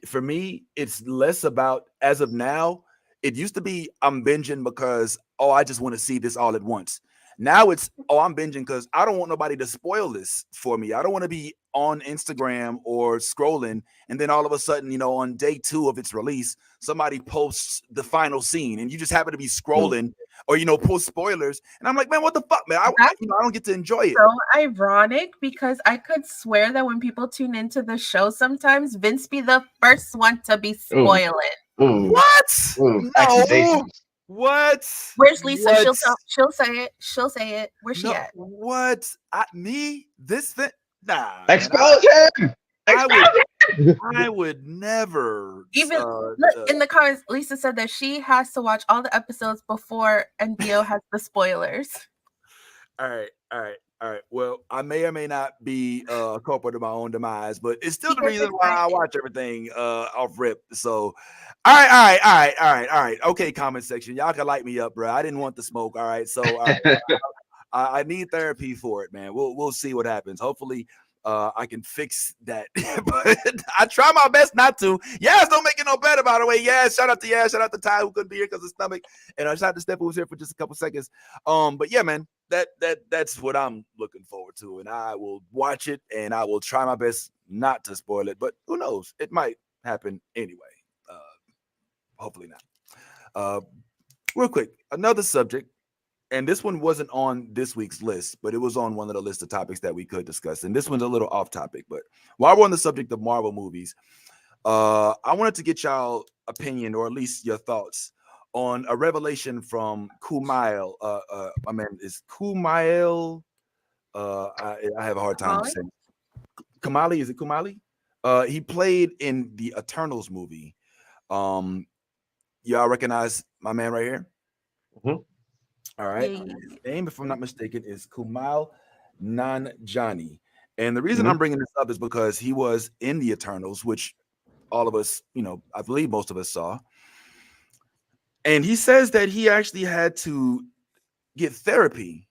For me, it's less about, as of now, it used to be I'm binging because, I just want to see this all at once. Now it's, I'm binging because I don't want nobody to spoil this for me. I don't want to be on Instagram or scrolling, and then all of a sudden, on day 2 of its release, somebody posts the final scene, and you just happen to be scrolling, or post spoilers, and I'm like, man, what the fuck, man? I don't get to enjoy it. So ironic, because I could swear that when people tune into the show, sometimes Vince be the first one to be spoiling. What? No. What? Where's Lisa? What? She'll say it. Where's she at? What? Me? This thing? Nah. Expose him! I would never. Even look in the comments, Lisa said that she has to watch all the episodes before NBO has the spoilers. All right. Well, I may or may not be a culprit of my own demise, but it's still the reason why I watch everything off rip. So, all right. Okay, comment section, y'all can light me up, bro. I didn't want the smoke. All right, so I need therapy for it, man. We'll see what happens. Hopefully, I can fix that, but I try my best not to. Yes, don't make it no better, by the way. Yes, shout out to Ty, who couldn't be here because of stomach, and shout out to Steph, who was here for just a couple seconds. But yeah, man, that's what I'm looking forward to, and I will watch it, and I will try my best not to spoil it. But who knows? It might happen anyway. Hopefully not. Real quick, another subject. And this one wasn't on this week's list, but it was on one of the list of topics that we could discuss. And this one's a little off topic, but while we're on the subject of Marvel movies, I wanted to get y'all opinion, or at least your thoughts, on a revelation from Kumail. My man is Kumail. I have a hard time saying. Kumali, is it Kumali? He played in the Eternals movie. Y'all recognize my man right here? Mm-hmm. All right. His name, if I'm not mistaken, is Kumail Nanjiani. And the reason I'm bringing this up is because he was in the Eternals, which all of us, I believe most of us saw. And he says that he actually had to get therapy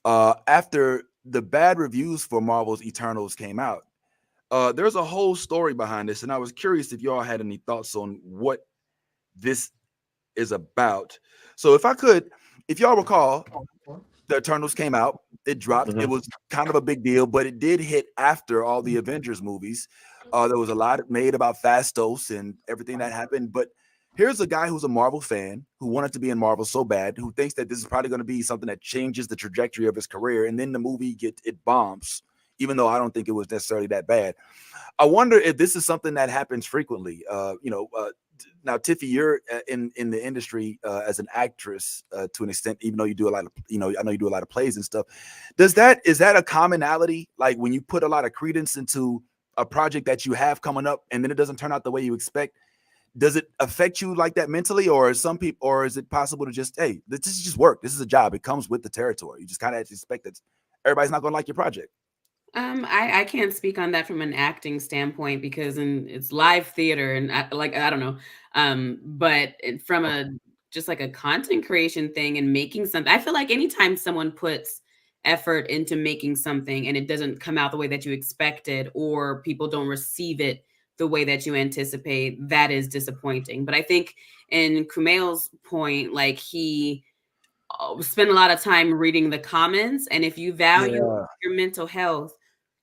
after the bad reviews for Marvel's Eternals came out. There's a whole story behind this, and I was curious if y'all had any thoughts on what this is about. So if y'all recall, the Eternals came out, it dropped. It was kind of a big deal, but it did hit after all the Avengers movies. There was a lot made about Phastos and everything that happened. But here's a guy who's a Marvel fan who wanted to be in Marvel so bad, who thinks that this is probably going to be something that changes the trajectory of his career. And then the movie it bombs, even though I don't think it was necessarily that bad. I wonder if this is something that happens frequently. Now, Tiffy, you're in the industry as an actress to an extent, even though you do a lot of, I know you do a lot of plays and stuff. Is that a commonality? Like when you put a lot of credence into a project that you have coming up and then it doesn't turn out the way you expect, does it affect you like that mentally? Or is it possible to just, hey, this is just work. This is a job. It comes with the territory. You just kind of have to expect that everybody's not going to like your project. I can't speak on that from an acting standpoint because it's live theater and I don't know. But from just like a content creation thing and making something, I feel like anytime someone puts effort into making something and it doesn't come out the way that you expected or people don't receive it the way that you anticipate, that is disappointing. But I think in Kumail's point, like he spend a lot of time reading the comments, and if you value your mental health,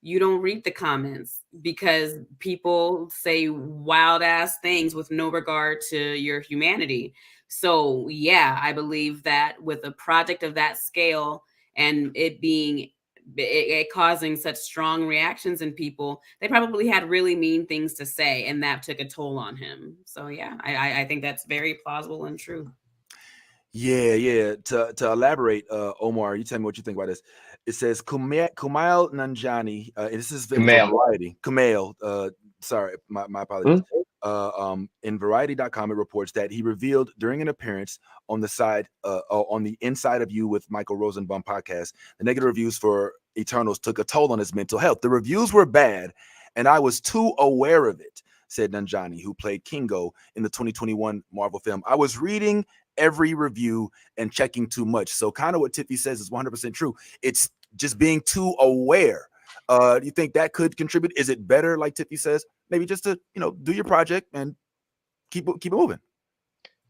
you don't read the comments because people say wild ass things with no regard to your humanity. So yeah, I believe that with a project of that scale and it causing such strong reactions in people, they probably had really mean things to say, and that took a toll on him. So yeah, I think that's very plausible and true. Yeah. To elaborate, Omar, you tell me what you think about this. It says Kumail Nanjiani. This is Variety. Kumail. Sorry, my apologies. In Variety.com, it reports that he revealed during an appearance on the Inside of You with Michael Rosenbaum podcast, the negative reviews for Eternals took a toll on his mental health. The reviews were bad, and I was too aware of it, said Nanjiani, who played Kingo in the 2021 Marvel film. I was reading every review and checking too much. So kind of what Tiffy says is 100% true. It's just being too aware. Do you think that could contribute? Is it better, like Tiffy says, maybe just to do your project and keep it moving?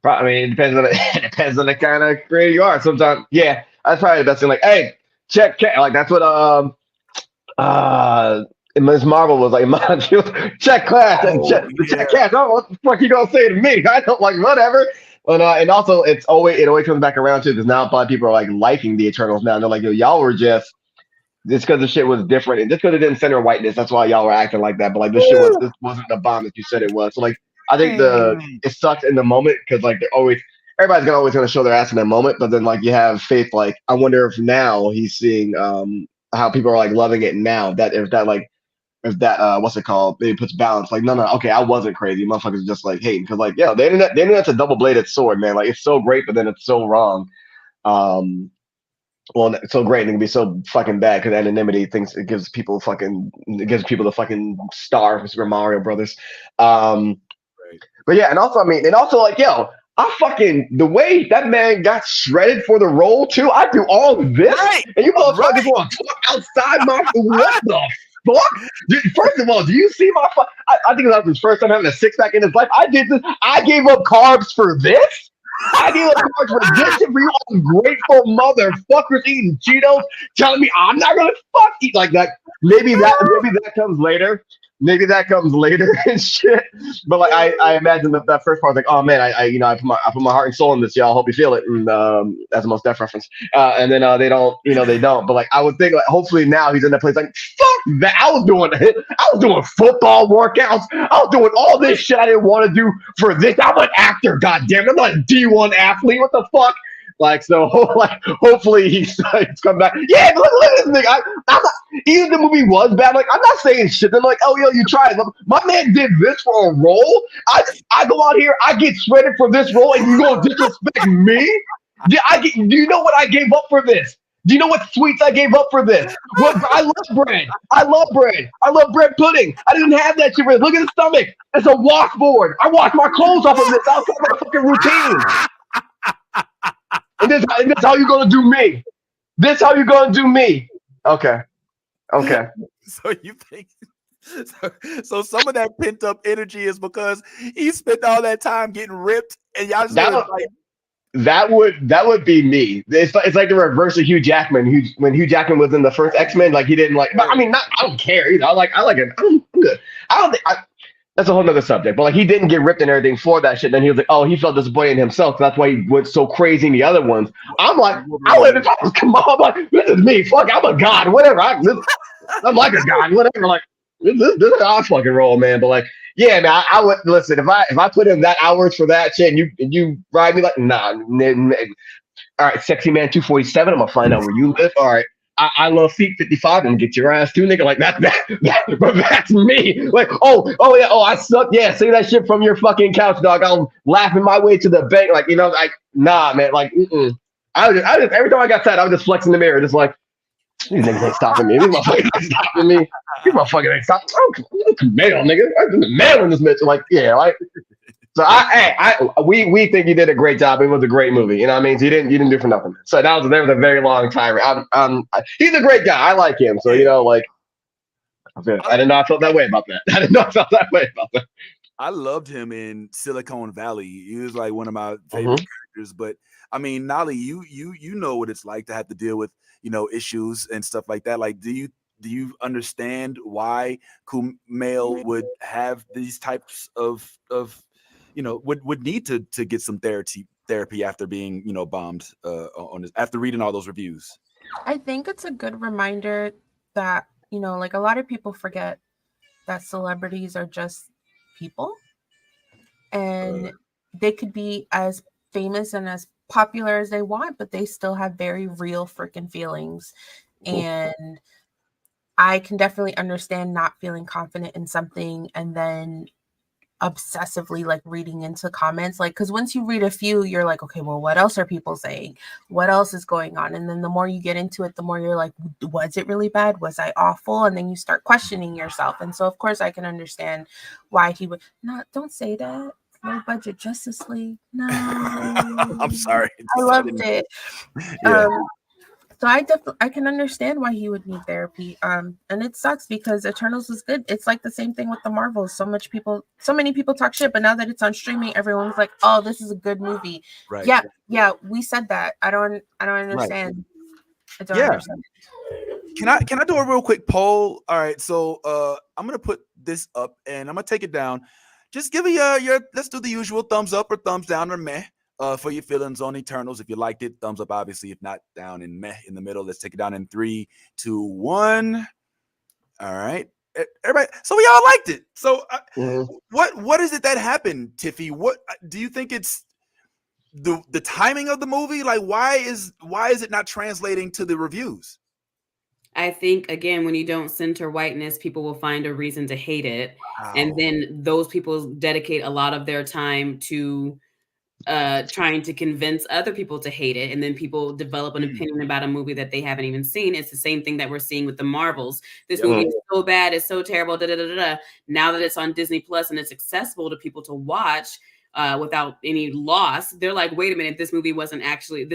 I mean, it depends on the kind of creator you are. Sometimes, yeah, that's probably the best thing. Like, hey, check, like that's what Ms. Marvel was like, check class and check class. Oh, what the fuck you gonna say to me? I don't like whatever. But and also it always comes back around to because now a lot of people are like liking the Eternals now. And they're like, yo, y'all were just because the shit was different and just because it didn't center whiteness, that's why y'all were acting like that. But like this wasn't the bomb that you said it was. So like I think it sucks in the moment because like everybody's always gonna show their ass in that moment, but then like you have faith. Like I wonder if now he's seeing how people are like loving it now. If that what's it called? Maybe puts balance. Like, no, okay, I wasn't crazy. Motherfuckers just like hating because like, yeah, the internet's a double-bladed sword, man. Like it's so great, but then it's so wrong. Well, it's so great and it can be so fucking bad because anonymity thinks it gives people the fucking star from Super Mario Brothers. But yeah, and also like, yo, the way that man got shredded for the role too. I do all this, and you motherfuckers want to talk outside my what the fuck? Dude, first of all, do you see my I think that was his first time having a six-pack in his life. I did this. I gave up carbs for this. I gave up carbs for this and for you ungrateful motherfuckers eating Cheetos, telling me I'm not gonna eat like that. Maybe that comes later. Maybe that comes later and shit. But like I imagine that first part, like, oh man, I put my heart and soul in this, y'all. Hope you feel it. And that's the most deaf reference. And then they don't. But like I would think, like, hopefully now he's in that place like, fuck that. I was doing football workouts. I was doing all this shit I didn't want to do for this. I'm an actor, goddamn. I'm not a D1 athlete. What the fuck? Like, so like hopefully he's come back. Yeah, look at this nigga. I'm not, even the movie was bad. Like, I'm not saying shit. They're like, oh yo, you tried. My man did this for a role. I go out here, I get shredded for this role, and you gonna disrespect me? Do you know what I gave up for this? Do you know what sweets I gave up for this? I love bread. I love bread. I love bread pudding. I didn't have that shit. Look at the stomach. It's a washboard. I wash my clothes off of this. That's my fucking routine. And this how you gonna do me? This how you gonna do me? Okay. So you think So some of that pent up energy is because he spent all that time getting ripped, and y'all just gonna, like, That would be me. It's like the reverse of Hugh Jackman. When Hugh Jackman was in the first X-Men, like he didn't like. But I mean, I don't care either. I like it. I'm good. I don't think that's a whole nother subject. But like he didn't get ripped and everything for that shit. Then he was like, oh, he felt disappointed in himself. That's why he went so crazy in the other ones. I'm like, I let it come on. I'm like, this is me. Fuck, I'm a god. Whatever. I'm like a god. Whatever. Like this is how I fucking roll, man. But like. Yeah, man, I would listen if I put in that hours for that shit and you ride me like nah. All right, sexy man 247. I'm gonna find out where you live. All right, I love feet 55 and get your ass too, nigga. Like but that's me. Like oh yeah, I suck. Yeah, say that shit from your fucking couch, dog. I'm laughing my way to the bank. Like like nah, man. Like I just every time I got sad, I was just flexing the mirror, just like. These niggas ain't stopping me. These motherfuckers ain't stopping me. These motherfuckers ain't stopping me. I'm male, nigga. I'm the male in this bitch. Like, yeah, like. So we think you did a great job. It was a great movie. You know what I mean? So you didn't do for nothing. So there was a very long time. He's a great guy. I like him. So like, I didn't know I felt that way about that. I didn't know I felt that way about that. I loved him in Silicon Valley. He was like one of my favorite characters. But I mean, Nolly, you know what it's like to have to deal with issues and stuff like that. Like, do you understand why Kumail would have these types of would need to get some therapy after being bombed after reading all those reviews? I think it's a good reminder that like a lot of people forget that celebrities are just people, and they could be as famous and as popular as they want, but they still have very real freaking feelings. And I can definitely understand not feeling confident in something and then obsessively like reading into comments, like because once you read a few, you're like, okay, well, what else are people saying? What else is going on? And then the more you get into it, the more you're like, was it really bad? Was I awful? And then you start questioning yourself. And so of course I can understand why he would not. Don't say that. Low budget Justice League. No. I'm sorry. I loved it. Yeah. So I can understand why he would need therapy. And it sucks because Eternals was good. It's like the same thing with the Marvels. So many people talk shit, but now that it's on streaming, everyone's like, "Oh, this is a good movie." Right. Yeah, we said that. I don't understand. Right. I don't understand. Can I do a real quick poll? All right, so I'm gonna put this up and I'm gonna take it down. Just give me your let's do the usual thumbs up or thumbs down or meh for your feelings on Eternals. If you liked it, thumbs up, obviously. If not, down and meh in the middle. Let's take it down in 3, 2, 1. All right, everybody. So we all liked it. So what is it that happened, Tiffy? What do you think it's the timing of the movie? Like why is it not translating to the reviews? I think, again, when you don't center whiteness, people will find a reason to hate it. Wow. And then those people dedicate a lot of their time to trying to convince other people to hate it. And then people develop an opinion about a movie that they haven't even seen. It's the same thing that we're seeing with the Marvels. This movie is so bad, it's so terrible, Now that it's on Disney Plus and it's accessible to people to watch, without any loss, they're like, wait a minute, this movie was actually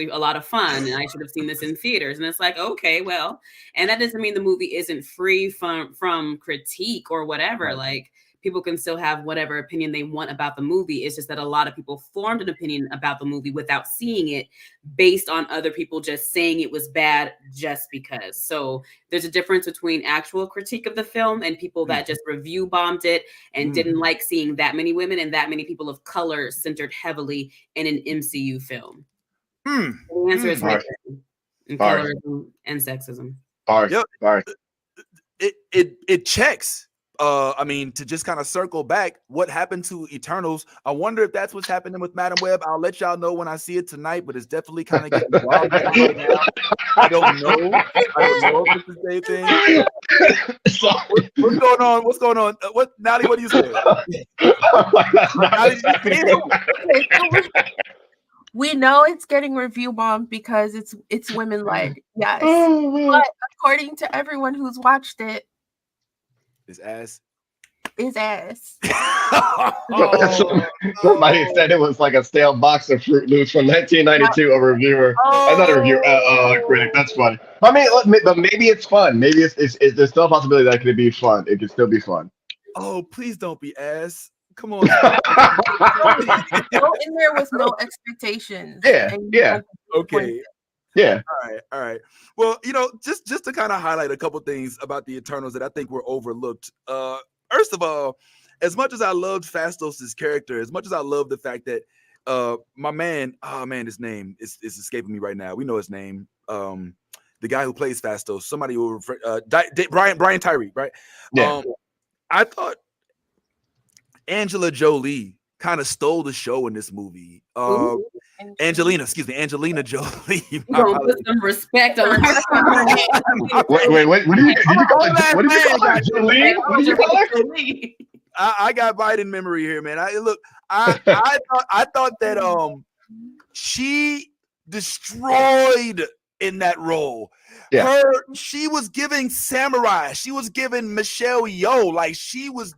a lot of fun and I should have seen this in theaters. And it's like, okay, well, and that doesn't mean the movie isn't free from critique or whatever. Right. Like people can still have whatever opinion they want about the movie. It's just that a lot of people formed an opinion about the movie without seeing it based on other people just saying it was bad just because. So there's a difference between actual critique of the film and people that just review bombed it and didn't like seeing that many women and that many people of color centered heavily in an MCU film. The answer is in colorism and sexism. It checks. I mean, to just kind of circle back, what happened to Eternals? I wonder if that's what's happening with Madam Web. I'll let y'all know when I see it tonight, but it's definitely kind of getting wild right now. I don't know if it's the same thing. What's going on? What's going on? Nally, what do you say? We know it's getting review bombed because it's women led. Yes. But according to everyone who's watched it, his ass. his ass. Somebody said it was like a stale box of Fruit Loops from 1992. A reviewer, not a reviewer, critic. That's funny. I mean, but maybe it's fun. Maybe there's still a possibility that it could be fun. It could still be fun. Oh, please don't be ass. Come on. Go in there with no expectations. Yeah. Okay. Yeah. All right. Well, just to kind of highlight a couple things about the Eternals that I think were overlooked. First of all, as much as I loved Phastos' character, as much as I love the fact that my man, his name is escaping me right now. We know his name. The guy who plays Phastos, somebody who Brian Tyree, right? Yeah. I thought Angela Jolie kind of stole the show in this movie. Angelina Jolie. You gonna put some respect on her. Wait. What did you call her? Jolie? What did you call her? I got Biden memory here, man. I thought that she destroyed in that role. Yeah. She was giving Samurai. She was giving Michelle Yeoh. Like she was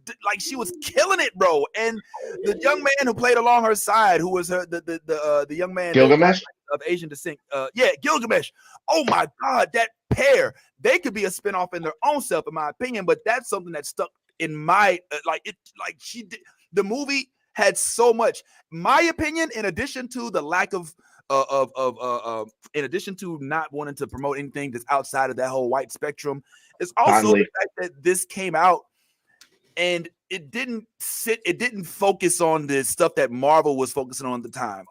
killing it, bro. And the young man who played along her side, who was the young man Gilgamesh of Asian descent. Gilgamesh. Oh my God, that pair. They could be a spinoff in their own self, in my opinion. But that's something that stuck in my she did. The movie had so much. My opinion, in addition to the lack of in addition to not wanting to promote anything that's outside of that whole white spectrum, is also the fact that this came out and it didn't focus on the stuff that Marvel was focusing on at the time.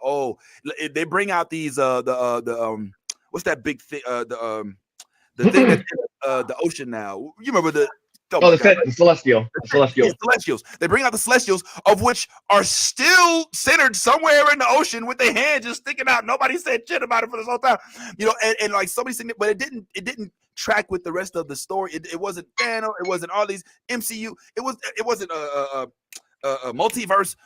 They bring out these what's that big thing, the thing that's in the ocean now. You remember the Celestials. They bring out the Celestials, of which are still centered somewhere in the ocean with their hand just sticking out. Nobody said shit about it for this whole time, and like somebody said, but it didn't track with the rest of the story. It wasn't Thanos. It wasn't all these MCU. It wasn't a multiverse.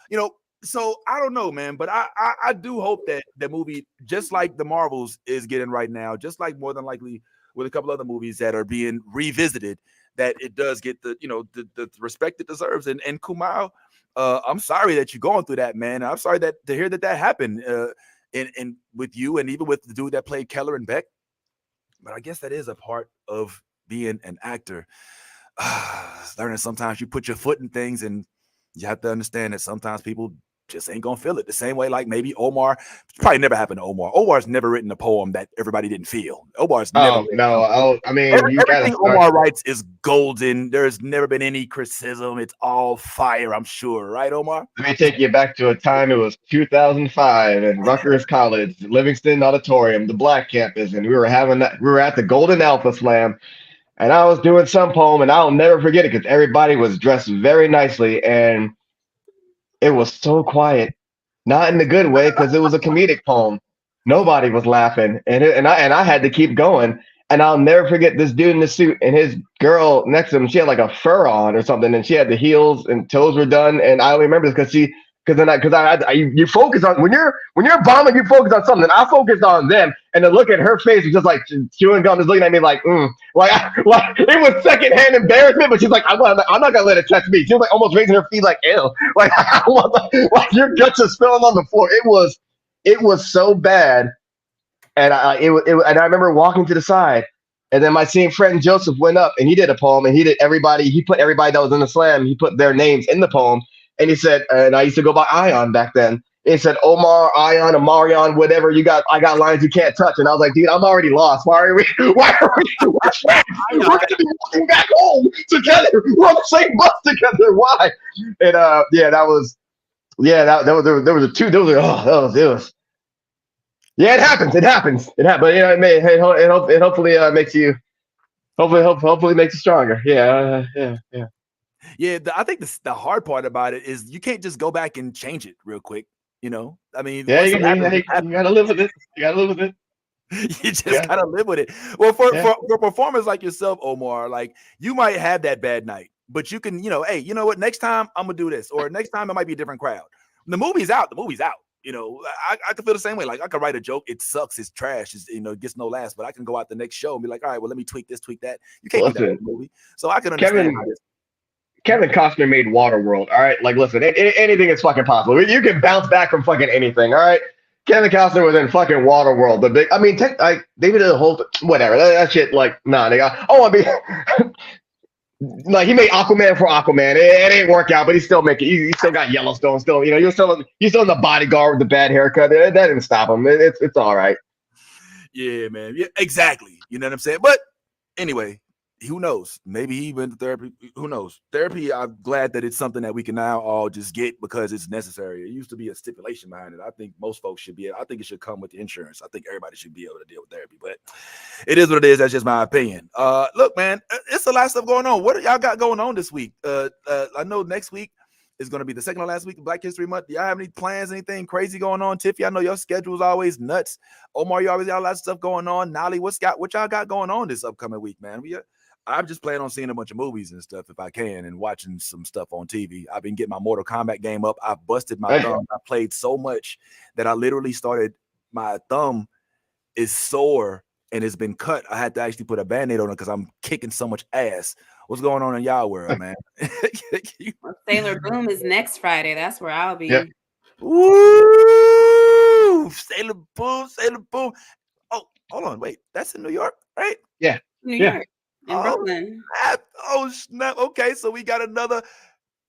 So I don't know, man, but I do hope that the movie, just like the Marvels is getting right now, just like more than likely with a couple other movies that are being revisited, that it does get the respect it deserves. And Kumail, I'm sorry that you're going through that, man. I'm sorry to hear that happened and with you, and even with the dude that played Keller and Beck. But I guess that is a part of being an actor. Learning sometimes you put your foot in things, and you have to understand that sometimes people just ain't gonna feel it the same way. Like maybe Omar, probably never happened to Omar. Omar's never written a poem that everybody didn't feel. Omar's never. Everything Omar writes is golden. There's never been any criticism. It's all fire, I'm sure, right, Omar? Let me take you back to a time. It was 2005 at Rutgers College, Livingston Auditorium, the Black campus, and we were at the Golden Alpha Slam, and I was doing some poem, and I'll never forget it because everybody was dressed very nicely, and it was so quiet, not in the good way, because it was a comedic poem. Nobody was laughing, and I had to keep going. And I'll never forget this dude in the suit and his girl next to him. She had like a fur on or something, and she had the heels and toes were done. And I only remember this because you focus on when you're bombing, you focus on something. I focused on them, and the look at her face was just like chewing gum, just looking at me like like it was secondhand embarrassment. But she's like, I'm not gonna let it touch me. She was like almost raising her feet like ew, like your guts are spilling on the floor. It was so bad. And I remember walking to the side, and then my same friend Joseph went up and he did a poem, and he put everybody that was in the slam, he put their names in the poem, and he said, and I used to go by Ion back then. It said Omar, Ion, Amarion, whatever you got. I got lines you can't touch, and I was like, dude, I'm already lost. Why are we? We're gonna be walking back home together. We're on the same bus together. Why? And there was it was. Yeah, it happens. It happens. But it hopefully makes you, hopefully makes you stronger. Yeah. I think the hard part about it is you can't just go back and change it real quick. I mean, yeah, you gotta live with it. You just gotta live with it. Well, for performers like yourself, Omar, like you might have that bad night, but you can, hey, you know what? Next time I'm gonna do this, or next time it might be a different crowd. When the movie's out. I can feel the same way. Like I can write a joke, it sucks, it's trash, it gets no laughs, but I can go out the next show and be like, all right, well, let me tweak this, tweak that. You can't do that in the movie. So I can understand Kevin Costner made Waterworld. All right, like listen, anything is fucking possible. You can bounce back from fucking anything. All right. Kevin Costner was in fucking Waterworld. The big, I mean, they did the whole whatever that shit. Like, nah, nigga. Oh, I mean, like he made Aquaman for Aquaman. It ain't work out, but he still make it. He still got Yellowstone. Still, you know, you're still in the Bodyguard with the bad haircut. That didn't stop him. It's all right. Yeah, man. Yeah, exactly. You know what I'm saying? But anyway, who knows? Maybe he went to therapy. Who knows? Therapy, I'm glad that it's something that we can now all just get because it's necessary. It used to be a stipulation behind it. I think most folks should be. I think it should come with the insurance. I think everybody should be able to deal with therapy, but it is what it is. That's just my opinion. Look, man, it's a lot of stuff going on. What y'all got going on this week? I know next week is going to be the second to last week of Black History Month. Do y'all have any plans, anything crazy going on? Tiffy, I know your schedule is always nuts. Omar, you always got a lot of stuff going on. Nolly, what y'all got going on this upcoming week, man? I'm just planning on seeing a bunch of movies and stuff if I can and watching some stuff on TV. I've been getting my Mortal Kombat game up. I busted my thumb. I played so much that I literally my thumb is sore and it's been cut. I had to actually put a Band-Aid on it because I'm kicking so much ass. What's going on in y'all world, man? Sailor Boom is next Friday. That's where I'll be. Yep. Woo! Sailor Boom. Oh, hold on. Wait, that's in New York, right? Yeah. New York. In Brooklyn. Oh snap! Okay, so we got another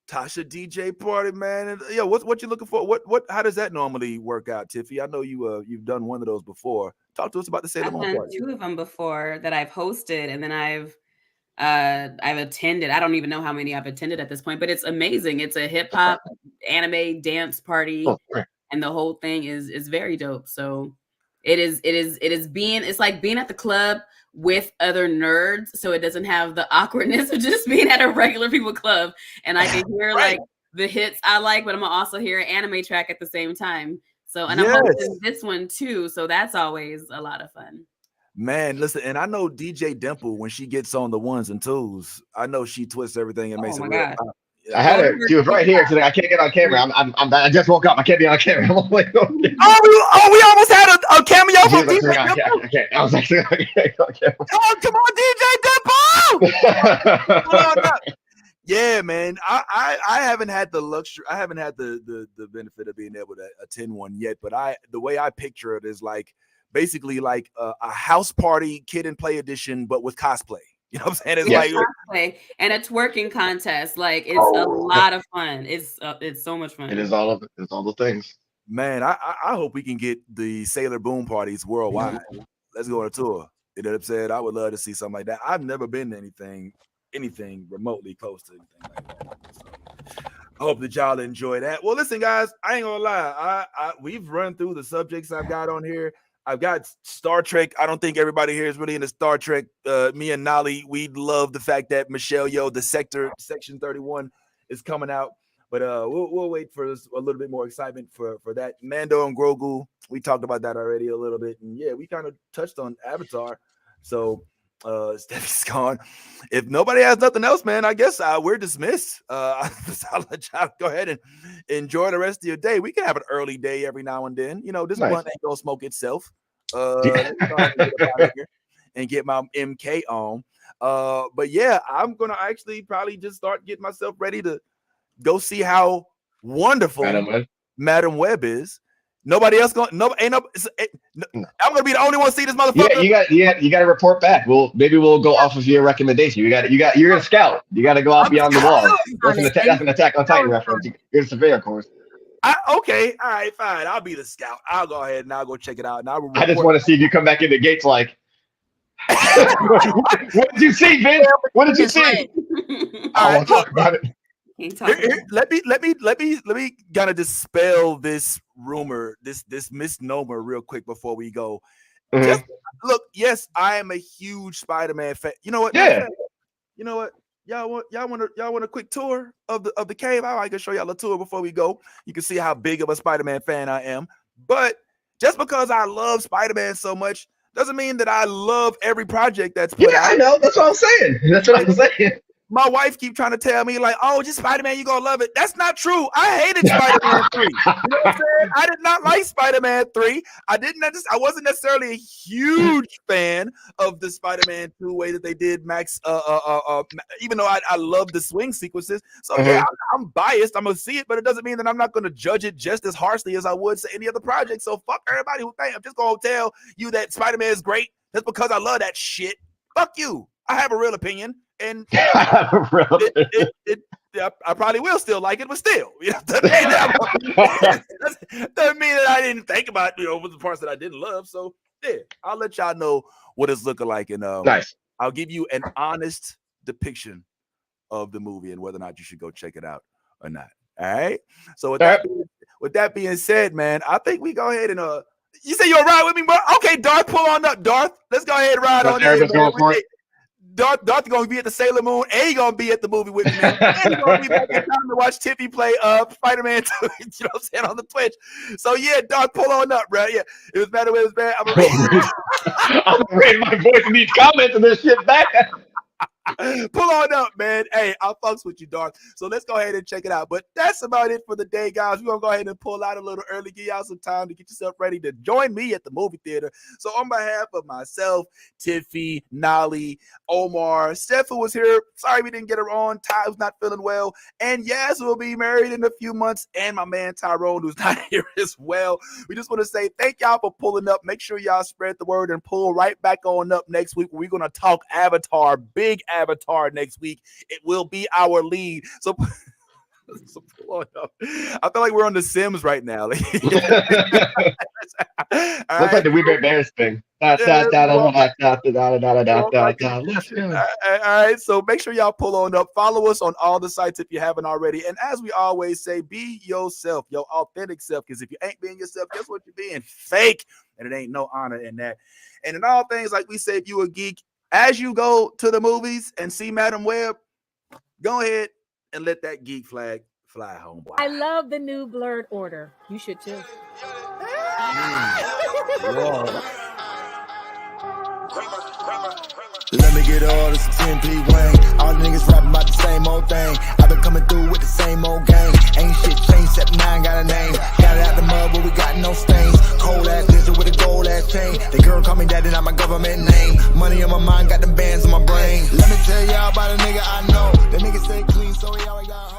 Tasha DJ party, man. And yo, what you looking for? What? How does that normally work out, Tiffy? I know you've done one of those before. Talk to us about the Sailor Moon party. 2 of them before that I've hosted, and then I've attended. I don't even know how many I've attended at this point, but it's amazing. It's a hip hop anime dance party, and the whole thing is very dope. So it's like being at the club with other nerds, so it doesn't have the awkwardness of just being at a regular people club, and I can hear like the hits I like, but I'm gonna also hear an anime track at the same time. So, and I'm hosting this one too, so that's always a lot of fun. Man, listen, and I know DJ Dimple when she gets on the ones and twos, I know she twists everything and makes it real. I had her. She was right here today. I can't get on camera. I just woke up. I can't be on camera. I'm like, okay. We almost had a cameo from DJ Dimple. Okay. I was like, okay. Oh, come on, DJ Dimple. Yeah, man. I haven't had the luxury. I haven't had the benefit of being able to attend one yet. But the way I picture it is like basically like a house party, kid and play edition, but with cosplay. You know what I'm saying? It's like cosplay and a twerking contest. Like it's a lot of fun. It's so much fun. It is all of it. It's all the things. Man, I hope we can get the Sailor Boom parties worldwide. Let's go on a tour. You know what I'm saying? I would love to see something like that. I've never been to anything remotely close to anything like that. So I hope that y'all enjoy that. Well, listen, guys, I ain't gonna lie. We've run through the subjects I've got on here. I've got Star Trek. I don't think everybody here is really into Star Trek. Me and Nolly, we love the fact that Michelle Yeoh, the Section 31 is coming out. But we'll wait for a little bit more excitement for that. Mando and Grogu, we talked about that already a little bit. And yeah, we kind of touched on Avatar. So Steffi's gone. If nobody has nothing else, man, I guess we're dismissed. I'll let y'all go ahead and enjoy the rest of your day. We can have an early day every now and then. You know, this blunt ain't gonna smoke itself. And get my MK on. But yeah, I'm gonna actually probably just start getting myself ready to go see how wonderful Madam Web is. Nobody else going. I'm gonna be the only one to see this motherfucker. Yeah, you got to report back. Maybe we'll go off of your recommendation. You're a scout. You got to go out beyond the wall. That's an Attack on Titan reference. You're a surveyor course. Okay, all right, fine. I'll be the scout. I'll go ahead and I'll go check it out. And I just want to see if you come back in the gates like. What did you see, Vince? What did you see? I want to talk about it. Let me kind of dispel this rumor, this misnomer real quick before we go. Just look, yes, I am a huge Spider-Man fan. You know what? Yeah. You know what? Y'all want a quick tour of the cave? I can show y'all a tour before we go. You can see how big of a Spider-Man fan I am. But just because I love Spider-Man so much doesn't mean that I love every project that's put out. I know. That's what I'm saying. My wife keep trying to tell me like, oh, just Spider-Man, you gonna love it. That's not true. I hated Spider-Man 3. You know what I'm saying? I did not like Spider-Man 3. I wasn't necessarily a huge fan of the Spider-Man 2 way that they did Max. Even though I love the swing sequences. So yeah, I'm biased. I'm gonna see it, but it doesn't mean that I'm not gonna judge it just as harshly as I would say any other project. So fuck everybody who think I'm just gonna tell you that Spider-Man is great just because I love that shit. Fuck you. I have a real opinion. And I probably will still like it, but still, you know, doesn't mean that I didn't think about, you know, the parts that I didn't love. So yeah, I'll let y'all know what it's looking like, and nice. I'll give you an honest depiction of the movie and whether or not you should go check it out or not. All right. So with that being said, man, I think we go ahead and you say you'll ride with me, bro? Okay, Darth, pull on up, Darth. Let's go ahead and ride on in. Darth gonna be at the Sailor Moon, and he gonna be at the movie with me, man. And he gonna be back in time to watch Tiffy play Spider-Man 2, you know what I'm saying, on the Twitch. So yeah, Darth, pull on up, bro. Yeah, it was bad, it was bad. I'm gonna raise my voice in these comments and this shit back. Pull on up, man. Hey, I'll fucks with you, Darth. So let's go ahead and check it out. But that's about it for the day, guys. We're going to go ahead and pull out a little early, give y'all some time to get yourself ready to join me at the movie theater. So on behalf of myself, Tiffy, Nolly, Omar, Steph, who was here, sorry we didn't get her on, Ty, who's not feeling well, and Yaz will be married in a few months, and my man Tyrone, who's not here as well. We just want to say thank y'all for pulling up. Make sure y'all spread the word and pull right back on up next week. We're going to talk Avatar, big Avatar next week. It will be our lead. So pull on up. I feel like we're on The Sims right now. Looks like the We Bare Bears thing. All right, so make sure y'all pull on up. Follow us on all the sites if you haven't already. And as we always say, be yourself, your authentic self. Because if you ain't being yourself, guess what? You're being fake. And it ain't no honor in that. And in all things, like we say, if you a geek, as you go to the movies and see Madam Web, go ahead and let that geek flag fly home. I love the new Blurred Order. You should too. Let me get all this 10p Wayne. All the niggas rapping about the same old thing. I've been coming through with the same old gang. Ain't shit changed except 9 got a name. Got it out the mud, but we got no stains. Cold ass lizard with a gold ass chain. The girl call me daddy, not my government name. Money on my mind, got them bands on my brain. Let me tell y'all about a nigga I know. The nigga stay clean, so he always got